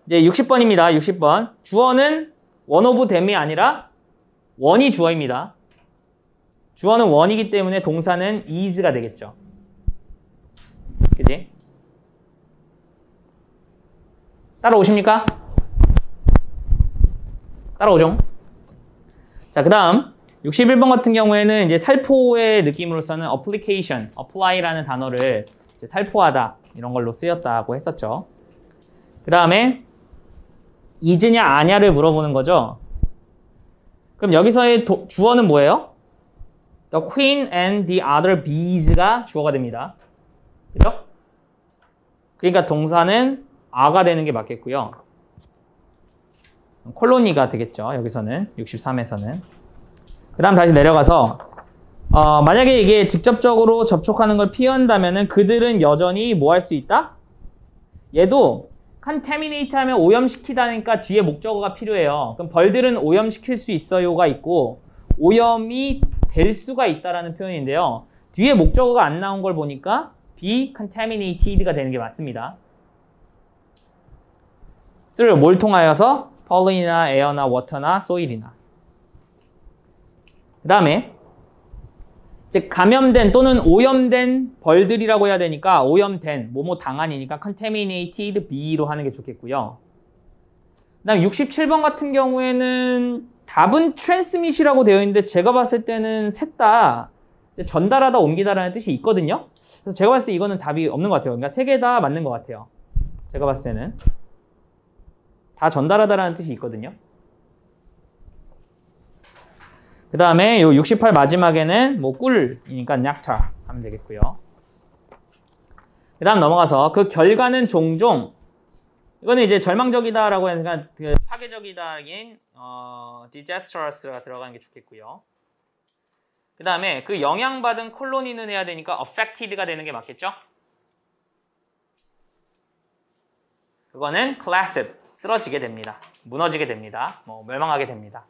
이제 60번입니다. 60번. 주어는 one of them이 아니라 one이 주어입니다. 주어는 one이기 때문에 동사는 is가 되겠죠. 그지? 따라오십니까? 따라오죠? 자, 그 다음 61번 같은 경우에는 이제 살포의 느낌으로서는 application, apply라는 단어를 이제 살포하다 이런 걸로 쓰였다고 했었죠. 그 다음에 is냐 아냐를 물어보는 거죠. 그럼 여기서의 주어는 뭐예요? The queen and the other bees가 주어가 됩니다. 그죠? 그러니까 동사는 a가 되는 게 맞겠고요. 콜로니가 되겠죠. 여기서는 63에서는. 그 다음 다시 내려가서 만약에 이게 직접적으로 접촉하는 걸 피한다면은 그들은 여전히 뭐 할 수 있다? 얘도 contaminate 하면 오염시키다니까 뒤에 목적어가 필요해요. 그럼 벌들은 오염시킬 수 있어요가 있고 오염이 될 수가 있다라는 표현인데요. 뒤에 목적어가 안 나온 걸 보니까 be contaminated가 되는 게 맞습니다. 뭘 통하여서? pollen이나 air나 water나 soil이나. 그 다음에 이제 감염된 또는 오염된 벌들이라고 해야 되니까 오염된, 뭐뭐 당한이니까 contaminated be로 하는 게 좋겠고요. 그 다음 67번 같은 경우에는 답은 transmit이라고 되어 있는데 제가 봤을 때는 셋 다 전달하다, 옮기다라는 뜻이 있거든요. 그래서 제가 봤을 때 이거는 답이 없는 것 같아요. 그러니까 세 개 다 맞는 것 같아요. 제가 봤을 때는. 다 전달하다라는 뜻이 있거든요. 그 다음에 요 68 마지막에는 뭐 꿀이니까 nectar 하면 되겠고요. 그 다음 넘어가서 그 결과는 종종 이거는 이제 절망적이다라고 하니까 그 파괴적이다인 disastrous가 들어가는 게 좋겠고요. 그 다음에 그 영향받은 콜로니는 해야 되니까 affected가 되는 게 맞겠죠? 그거는 collapse, 쓰러지게 됩니다. 무너지게 됩니다. 뭐 멸망하게 됩니다.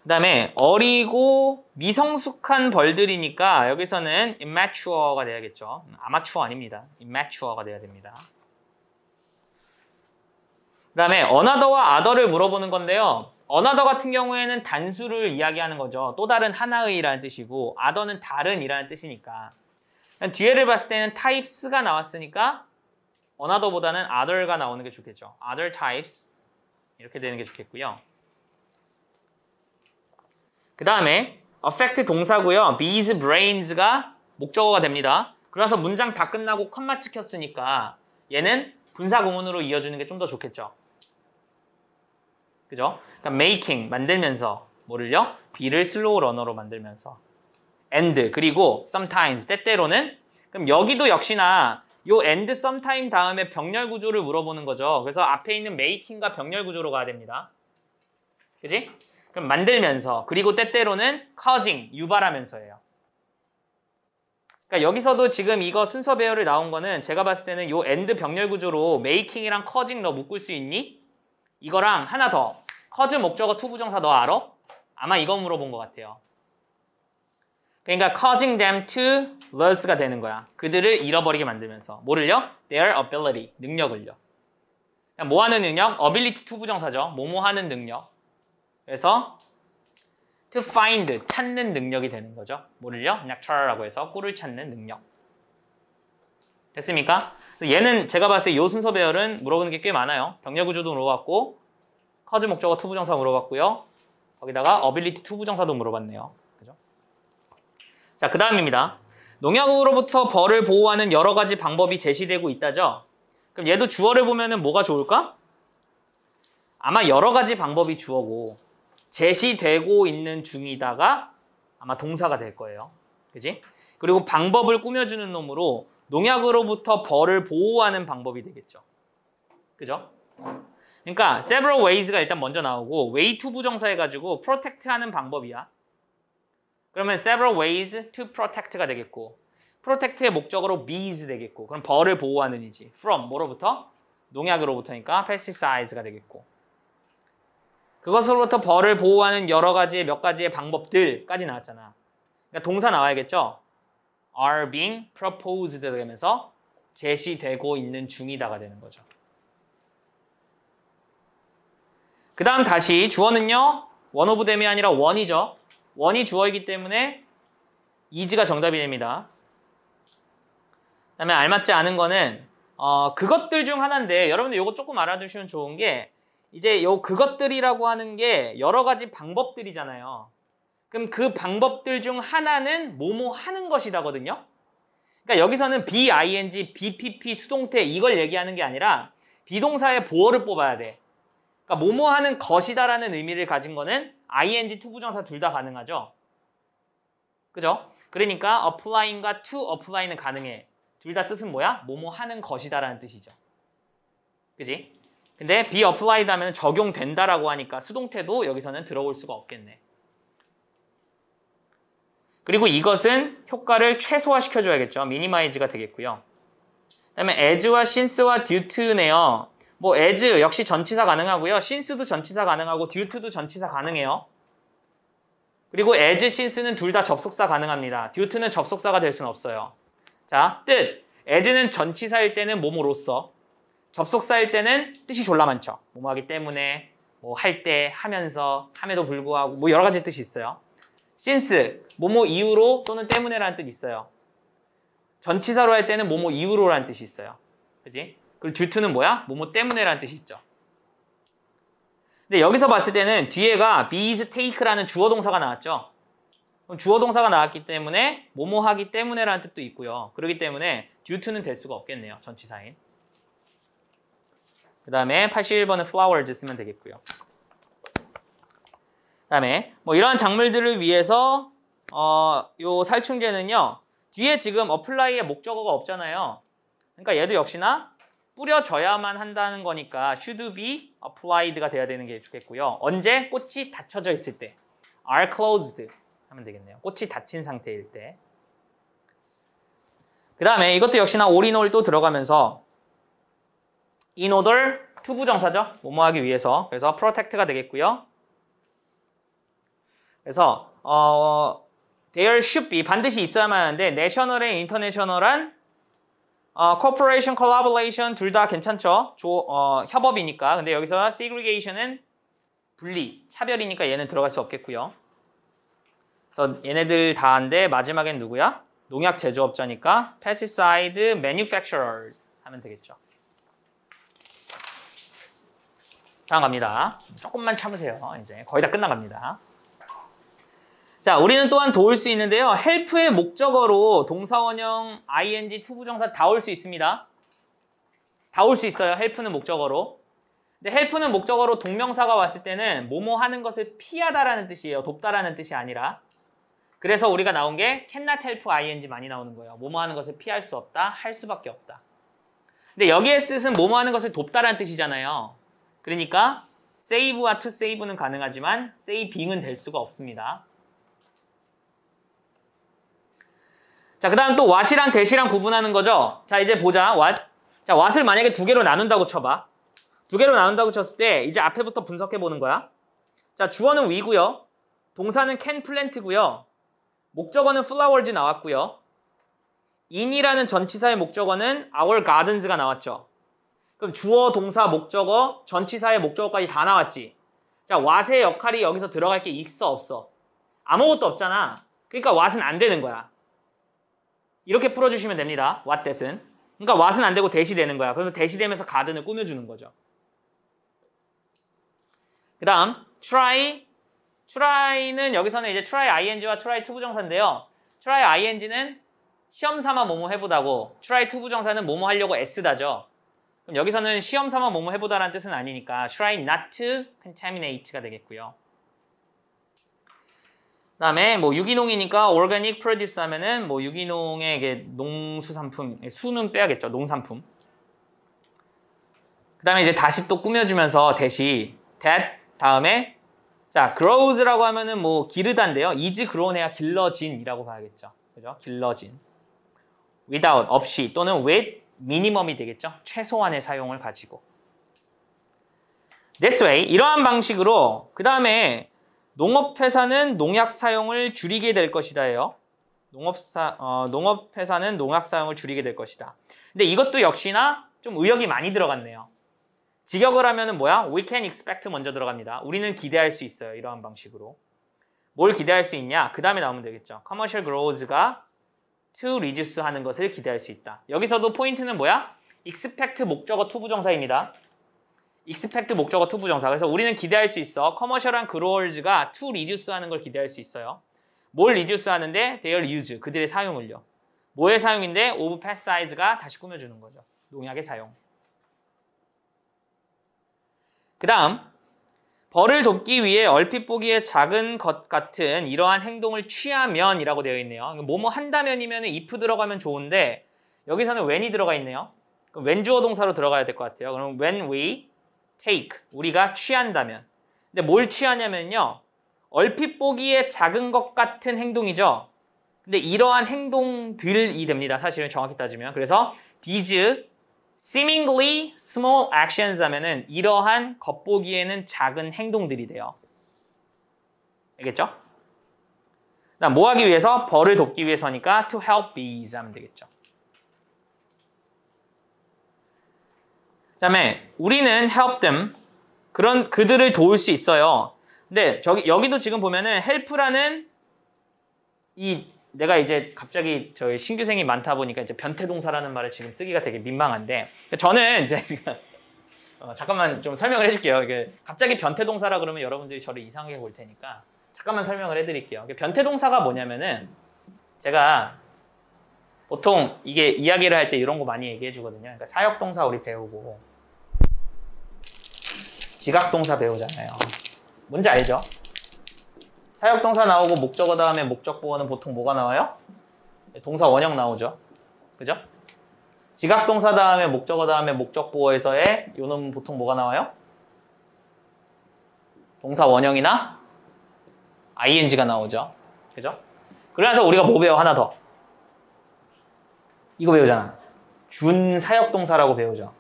그 다음에 어리고 미성숙한 벌들이니까 여기서는 immature가 돼야겠죠. 아마추어 아닙니다. immature가 돼야 됩니다. 그 다음에 another와 other를 물어보는 건데요. another 같은 경우에는 단수를 이야기하는 거죠. 또 다른 하나의라는 뜻이고 other는 다른이라는 뜻이니까 뒤에를 봤을 때는 types가 나왔으니까 another보다는 other가 나오는 게 좋겠죠. other types 이렇게 되는 게 좋겠고요. 그 다음에 affect 동사고요. bees brains가 목적어가 됩니다. 그래서 문장 다 끝나고 컴마 찍혔으니까 얘는 분사 구문으로 이어주는 게 좀 더 좋겠죠. 그죠? 그러니까 making, 만들면서 뭐를요? be를 slow runner로 만들면서 and, 그리고 sometimes, 때때로는 그럼 여기도 역시나 요 and sometime 다음에 병렬 구조를 물어보는 거죠. 그래서 앞에 있는 making과 병렬 구조로 가야 됩니다. 그지? 그럼 만들면서, 그리고 때때로는 causing, 유발하면서예요. 그러니까 여기서도 지금 이거 순서 배열이 나온 거는 제가 봤을 때는 요 and 병렬 구조로 making이랑 causing 너 묶을 수 있니? 이거랑 하나 더, cause 목적어 to 부정사 너 알아? 아마 이거 물어본 것 같아요. 그러니까 causing them to lose가 되는 거야. 그들을 잃어버리게 만들면서. 뭐를요? Their ability, 능력을요. 뭐 하는 능력? ability to 부정사죠. 뭐뭐 하는 능력. 그래서 to find, 찾는 능력이 되는 거죠. 뭐를요? nectar라고 해서 꿀을 찾는 능력. 됐습니까? 그래서 얘는 제가 봤을 때 요 순서 배열은 물어보는 게 꽤 많아요. 병렬 구조도 물어봤고 cause 목적어 투부정사 물어봤고요. 거기다가 ability 투부정사도 물어봤네요. 그죠? 자, 그 다음입니다. 농약으로부터 벌을 보호하는 여러 가지 방법이 제시되고 있다죠? 그럼 얘도 주어를 보면은 뭐가 좋을까? 아마 여러 가지 방법이 주어고 제시되고 있는 중이다가 아마 동사가 될 거예요. 그지? 그리고 방법을 꾸며주는 놈으로 농약으로부터 벌을 보호하는 방법이 되겠죠. 그죠? 그러니까 several ways가 일단 먼저 나오고 way to 부정사 해가지고 protect 하는 방법이야. 그러면 several ways to protect가 되겠고 protect의 목적어로 bees 되겠고 그럼 벌을 보호하는 이지 from 뭐로부터? 농약으로부터니까 pesticides가 되겠고 그것으로부터 벌을 보호하는 여러 가지의 몇 가지의 방법들까지 나왔잖아. 그러니까 동사 나와야겠죠? are being proposed 되면서 제시되고 있는 중이다가 되는 거죠. 그 다음 다시 주어는요. one of them이 아니라 one이죠. one이 주어이기 때문에 is가 정답이 됩니다. 그 다음에 알맞지 않은 거는 그것들 중 하나인데 여러분들 이거 조금 알아두시면 좋은 게 이제 요 그것들이라고 하는 게 여러 가지 방법들이잖아요. 그럼 그 방법들 중 하나는 뭐뭐 하는 것이다거든요. 그러니까 여기서는 BING, BPP, 수동태 이걸 얘기하는 게 아니라 비동사의 보어를 뽑아야 돼. 그러니까 뭐뭐 하는 것이다라는 의미를 가진 거는 ING, 투부정사 둘 다 가능하죠. 그죠? 그러니까 applying과 to apply는 가능해. 둘 다 뜻은 뭐야? 뭐뭐 하는 것이다라는 뜻이죠. 그지? 근데 be applied 하면 적용된다라고 하니까 수동태도 여기서는 들어올 수가 없겠네. 그리고 이것은 효과를 최소화시켜줘야겠죠. minimize가 되겠고요. 그 다음에 as와 since와 due to네요. 뭐 as 역시 전치사 가능하고요. since도 전치사 가능하고 due to도 전치사 가능해요. 그리고 as, since는 둘 다 접속사 가능합니다. due to는 접속사가 될 수는 없어요. 자, 뜻. as는 전치사일 때는 뭐뭐로써 접속사일 때는 뜻이 졸라 많죠. 뭐뭐 하기 때문에, 뭐 할 때, 하면서, 함에도 불구하고 뭐 여러 가지 뜻이 있어요. since, 뭐뭐 이유로 또는 때문에라는 뜻이 있어요. 전치사로 할 때는 뭐뭐 이유로라는 뜻이 있어요. 그지? 그리고 due to는 뭐야? 뭐뭐 때문에라는 뜻이 있죠. 근데 여기서 봤을 때는 뒤에가 bees take라는 주어 동사가 나왔죠. 그럼 주어 동사가 나왔기 때문에 뭐뭐 하기 때문에라는 뜻도 있고요. 그렇기 때문에 due to는 될 수가 없겠네요. 전치사인. 그 다음에 81번은 flowers 쓰면 되겠고요. 그 다음에 뭐 이러한 작물들을 위해서 요 살충제는요. 뒤에 지금 apply의 목적어가 없잖아요. 그러니까 얘도 역시나 뿌려져야만 한다는 거니까 should be applied가 돼야 되는 게 좋겠고요. 언제? 꽃이 닫혀져 있을 때. are closed 하면 되겠네요. 꽃이 닫힌 상태일 때. 그 다음에 이것도 역시나 all in all 또 들어가면서 in order to 부정사죠. 뭐뭐 하기 위해서. 그래서 protect가 되겠고요. 그래서 there should be 반드시 있어야만 하는데 national에 international한 corporation, collaboration 둘 다 괜찮죠. 협업이니까. 근데 여기서 segregation은 분리, 차별이니까 얘는 들어갈 수 없겠고요. 그래서 얘네들 다인데 마지막엔 누구야? 농약 제조업자니까 pesticide manufacturers 하면 되겠죠. 다음 갑니다. 조금만 참으세요. 이제 거의 다 끝나갑니다. 자, 우리는 또한 도울 수 있는데요. help의 목적어로 동사원형, ing, 투부정사 다 올 수 있습니다. 다 올 수 있어요. help는 목적어로. 근데 help는 목적어로 동명사가 왔을 때는 뭐뭐 하는 것을 피하다라는 뜻이에요. 돕다라는 뜻이 아니라. 그래서 우리가 나온 게 cannot help ing 많이 나오는 거예요. 뭐뭐 하는 것을 피할 수 없다, 할 수밖에 없다. 근데 여기의 뜻은 뭐뭐 하는 것을 돕다라는 뜻이잖아요. 그러니까 save와 to save는 가능하지만 saving은 될 수가 없습니다. 자, 그 다음 또 what이랑 that이랑 구분하는 거죠. 자, 이제 보자. what. 자, what을 만약에 두 개로 나눈다고 쳐봐. 두 개로 나눈다고 쳤을 때 이제 앞에부터 분석해 보는 거야. 자, 주어는 we고요. 동사는 can plant고요. 목적어는 flowers 나왔고요. in이라는 전치사의 목적어는 our gardens가 나왔죠. 그럼 주어, 동사, 목적어, 전치사의 목적어까지 다 나왔지. 자, what의 역할이 여기서 들어갈 게 있어, 없어? 아무것도 없잖아. 그러니까 what은 안 되는 거야. 이렇게 풀어주시면 됩니다. what that은. 그러니까 what은 안 되고 that이 되는 거야. 그래서 that이 되면서 garden을 꾸며주는 거죠. 그 다음 try는 여기서는 이제 try ing와 try 투부정사인데요. try ing는 시험 삼아 뭐뭐 해보다고 try 투부정사는 뭐뭐 하려고 애쓰다죠. 그럼 여기서는 시험 삼아 뭐뭐 해보다라는 뜻은 아니니까 try not to contaminate가 되겠고요. 그 다음에 뭐 유기농이니까 organic produce 하면은 뭐 유기농의 이게 농수산품, 수는 빼야겠죠. 농산품. 그 다음에 이제 다시 또 꾸며주면서 that 다음에 자 grows라고 하면은 뭐 기르다인데요. is grown 해야 길러진이라고 봐야겠죠. 그죠? 길러진. without 없이 또는 with 미니멈이 되겠죠. 최소한의 사용을 가지고. This way 이러한 방식으로 그 다음에 농업회사는 농약 사용을 줄이게 될 것이다예요. 농업회사는 농약 사용을 줄이게 될 것이다. 근데 이것도 역시나 좀 의역이 많이 들어갔네요. 직역을 하면은 뭐야? We can expect 먼저 들어갑니다. 우리는 기대할 수 있어요. 이러한 방식으로. 뭘 기대할 수 있냐? 그 다음에 나오면 되겠죠. Commercial grows가 to reduce 하는 것을 기대할 수 있다. 여기서도 포인트는 뭐야? expect 목적어 투부정사입니다. expect 목적어 투부정사. 그래서 우리는 기대할 수 있어. commercial한 growers가 to reduce 하는 걸 기대할 수 있어요. 뭘 reduce 하는데? their use. 그들의 사용을요. 뭐의 사용인데? of pesticide가 다시 꾸며주는 거죠. 농약의 사용. 그 다음 벌을 돕기 위해 얼핏 보기에 작은 것 같은 이러한 행동을 취하면이라고 되어 있네요. 뭐뭐 한다면이면 if 들어가면 좋은데 여기서는 when이 들어가 있네요. 그럼 when 주어 동사로 들어가야 될 것 같아요. 그럼 when we take, 우리가 취한다면. 근데 뭘 취하냐면요. 얼핏 보기에 작은 것 같은 행동이죠. 근데 이러한 행동들이 됩니다. 사실은 정확히 따지면. 그래서 these seemingly small actions 하면은 이러한 겉보기에는 작은 행동들이 돼요. 알겠죠? 그다음 뭐 하기 위해서? 벌을 돕기 위해서니까 to help bees 하면 되겠죠. 그다음에 우리는 help them 그들을 도울 수 있어요. 근데 여기도 지금 보면은 help라는 내가 이제 갑자기 저희 신규생이 많다 보니까 이제 변태동사라는 말을 지금 쓰기가 되게 민망한데 저는 이제 잠깐만 좀 설명을 해줄게요. 이게 갑자기 변태동사라 그러면 여러분들이 저를 이상하게 볼 테니까 잠깐만 설명을 해드릴게요. 변태동사가 뭐냐면은 제가 보통 이게 이야기를 할 때 이런 거 많이 얘기해 주거든요. 그러니까 사역동사 우리 배우고 지각동사 배우잖아요. 뭔지 알죠? 사역동사 나오고 목적어 다음에 목적보어는 보통 뭐가 나와요? 동사 원형 나오죠. 그죠? 지각동사 다음에 목적어 다음에 목적보어에서의 요놈은 보통 뭐가 나와요? 동사 원형이나 ing가 나오죠. 그죠? 그래서 우리가 뭐 배워? 하나 더. 이거 배우잖아. 준사역동사라고 배우죠.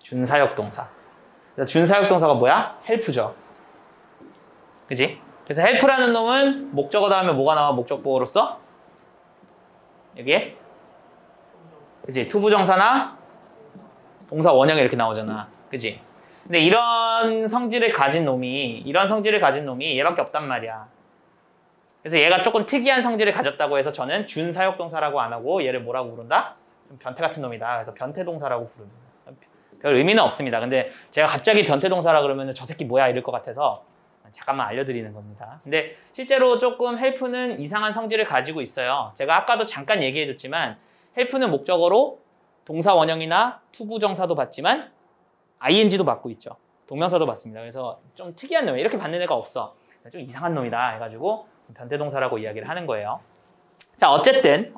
준사역동사. 준사역동사가 뭐야? 헬프죠. 그지? 그래서 헬프라는 놈은 목적어 다음에 뭐가 나와? 목적보어로서? 여기에? 그지? 투부정사나 동사 원형이 이렇게 나오잖아. 그지? 근데 이런 성질을 가진 놈이 얘밖에 없단 말이야. 그래서 얘가 조금 특이한 성질을 가졌다고 해서 저는 준사역동사라고 안 하고 얘를 뭐라고 부른다? 좀 변태 같은 놈이다. 그래서 변태동사라고 부릅니다. 별 의미는 없습니다. 근데 제가 갑자기 변태동사라 그러면 저 새끼 뭐야 이럴 것 같아서 잠깐만 알려드리는 겁니다. 근데 실제로 조금 헬프는 이상한 성질을 가지고 있어요. 제가 아까도 잠깐 얘기해줬지만 헬프는 목적어로 동사 원형이나 투부정사도 받지만 ing도 받고 있죠. 동명사도 받습니다. 그래서 좀 특이한 놈이에요. 이렇게 받는 애가 없어. 좀 이상한 놈이다 해가지고 변태동사라고 이야기를 하는 거예요. 자, 어쨌든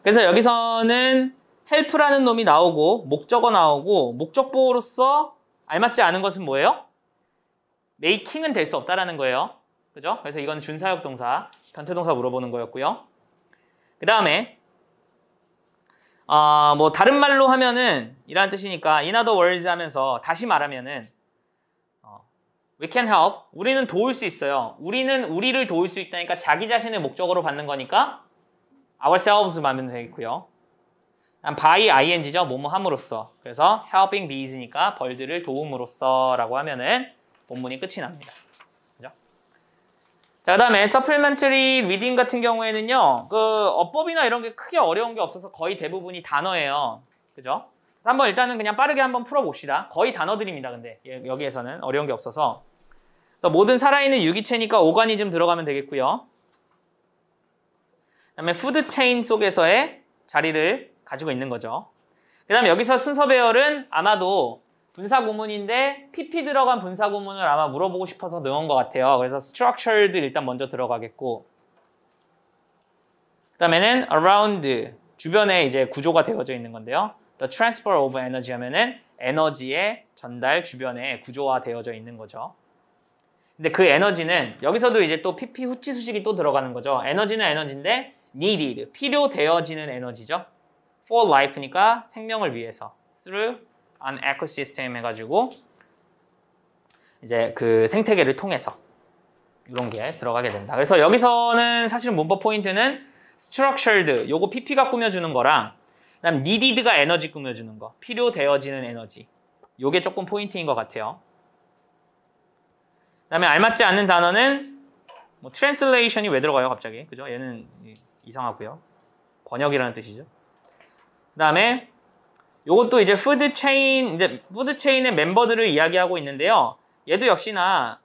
그래서 여기서는 헬프라는 놈이 나오고 목적어 나오고 목적보어로서 알맞지 않은 것은 뭐예요? making은 될 수 없다라는 거예요. 그죠? 그래서 이건 준사역동사, 변태동사 물어보는 거였고요. 그 다음에 뭐 다른 말로 하면은 이라는 뜻이니까 in other words 하면서 다시 말하면은 we can help, 우리는 도울 수 있어요. 우리는 우리를 도울 수 있다니까 자기 자신을 목적으로 받는 거니까 ourselves 하면 되겠고요. by ing죠. 뭐뭐 함으로써. 그래서 helping bees니까 벌들을 도움으로써라고 하면은 본문이 끝이 납니다. 그죠? 자, 그다음에 supplementary reading 같은 경우에는요. 그 어법이나 이런 게 크게 어려운 게 없어서 거의 대부분이 단어예요. 그죠? 그래서 한번 일단은 그냥 빠르게 한번 풀어봅시다. 거의 단어들입니다. 근데 여기에서는 어려운 게 없어서. 그래서 모든 살아있는 유기체니까 오가니즘 들어가면 되겠고요. 그다음에 푸드 체인 속에서의 자리를 가지고 있는 거죠. 그다음에 여기서 순서 배열은 아마도 분사 구문인데 PP 들어간 분사 구문을 아마 물어보고 싶어서 넣은 것 같아요. 그래서 structured 일단 먼저 들어가겠고, 그다음에는 around 주변에 이제 구조가 되어져 있는 건데요. The transfer of energy 하면은 에너지의 전달 주변에 구조화되어져 있는 거죠. 근데 그 에너지는 여기서도 이제 또 PP 후치 수식이 또 들어가는 거죠. 에너지는 에너지인데 needed 필요되어지는 에너지죠. for life니까 생명을 위해서 through an ecosystem 해가지고 이제 그 생태계를 통해서 이런 게 들어가게 된다. 그래서 여기서는 사실 문법 포인트는 structured 요거 PP가 꾸며주는 거랑 그다음 needed가 에너지 꾸며주는 거 필요되어지는 에너지 요게 조금 포인트인 것 같아요. 그다음에 알맞지 않는 단어는 뭐 translation이 왜 들어가요 갑자기? 그죠? 얘는 이상하고요. 번역이라는 뜻이죠. 그다음에 요것도 이제 푸드 체인의 멤버들을 이야기하고 있는데요. 얘도 역시나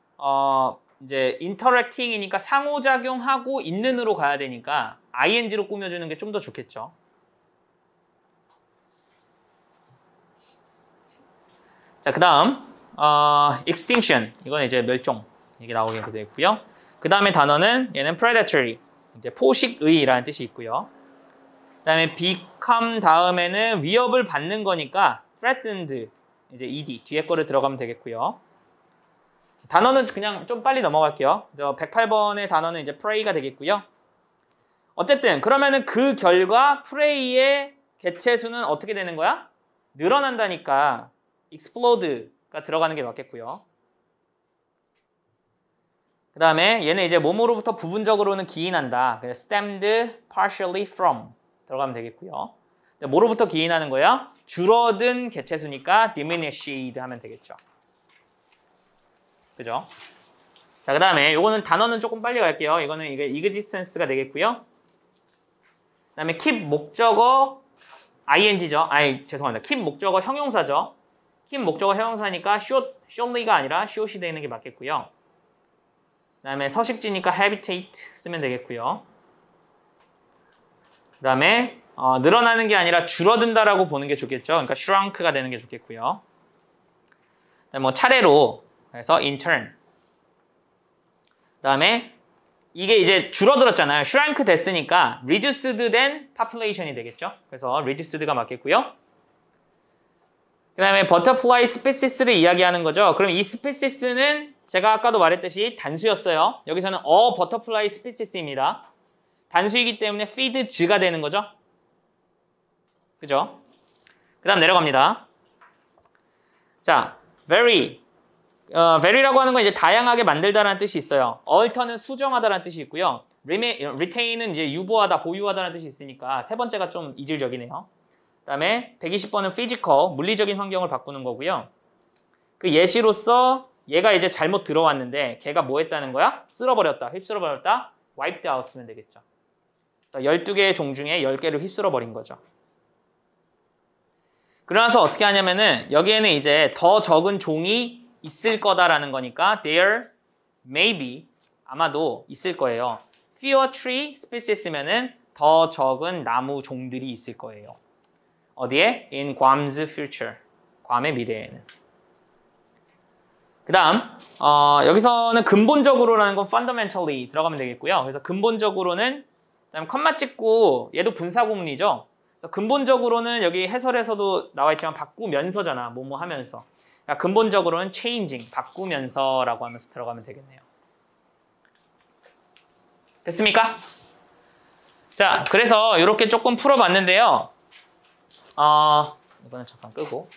이제 interacting이니까 상호작용하고 있는으로 가야 되니까 ing로 꾸며주는 게 좀 더 좋겠죠. 자, 그다음 extinction 이건 이제 멸종 이게 나오게 되고요. 그 다음에 단어는 얘는 predatory 이제 포식의라는 뜻이 있고요. 그 다음에 become 다음에는 위협을 받는 거니까 threatened 이제 ed 뒤에 거를 들어가면 되겠고요. 단어는 그냥 좀 빨리 넘어갈게요. 108번의 단어는 이제 prey가 되겠고요. 어쨌든 그러면은 그 결과 prey의 개체수는 어떻게 되는 거야? 늘어난다니까 explode가 들어가는 게 맞겠고요. 그 다음에 얘는 이제 몸으로부터 부분적으로는 기인한다. 그래서 stemmed partially from 들어가면 되겠고요. 뭐로부터 기인하는 거야? 줄어든 개체수니까 diminished 하면 되겠죠. 그죠? 자, 그 다음에 요거는 단어는 조금 빨리 갈게요. 이거는 이게 existence가 되겠고요. 그 다음에 keep 목적어 ing죠. 죄송합니다. keep 목적어 형용사죠. keep 목적어 형용사니까 shortly가 아니라 short이 되는 게 맞겠고요. 그 다음에 서식지니까 habitate 쓰면 되겠고요. 그 다음에 늘어나는 게 아니라 줄어든다라고 보는 게 좋겠죠. 그러니까 shrunk가 되는 게 좋겠고요. 그다음에 뭐 차례로 그래서 in turn. 그 다음에 이게 이제 줄어들었잖아요. shrunk 됐으니까 reduced 된 population이 되겠죠. 그래서 reduced가 맞겠고요. 그 다음에 butterfly species를 이야기하는 거죠. 그럼 이 species는 제가 아까도 말했듯이 단수였어요. 여기서는 a butterfly species입니다. 단수이기 때문에 feeds가 되는 거죠. 그죠? 그 다음 내려갑니다. 자, very라고 하는 건 이제 다양하게 만들다라는 뜻이 있어요. alter는 수정하다라는 뜻이 있고요. retain은 이제 유보하다, 보유하다라는 뜻이 있으니까 세 번째가 좀 이질적이네요. 그 다음에 120번은 physical, 물리적인 환경을 바꾸는 거고요. 그 예시로서 얘가 이제 잘못 들어왔는데 걔가 뭐 했다는 거야? 쓸어버렸다, 휩쓸어버렸다, wiped out 쓰면 되겠죠. 그래서 12개의 종 중에 10개를 휩쓸어버린 거죠. 그러나서 어떻게 하냐면은 여기에는 이제 더 적은 종이 있을 거다라는 거니까 there may be 아마도 있을 거예요. fewer tree species면은 더 적은 나무 종들이 있을 거예요. 어디에? In Guam's future. 괌의 미래에는. 그 다음 여기서는 근본적으로라는 건 fundamentally 들어가면 되겠고요. 그래서 근본적으로는 그다음 컴마 찍고 얘도 분사구문이죠. 그래서 근본적으로는 여기 해설에서도 나와 있지만 바꾸면서잖아. 뭐뭐 하면서. 그러니까 근본적으로는 changing, 바꾸면서라고 하면서 들어가면 되겠네요. 됐습니까? 자, 그래서 이렇게 조금 풀어봤는데요. 이거는 잠깐 끄고.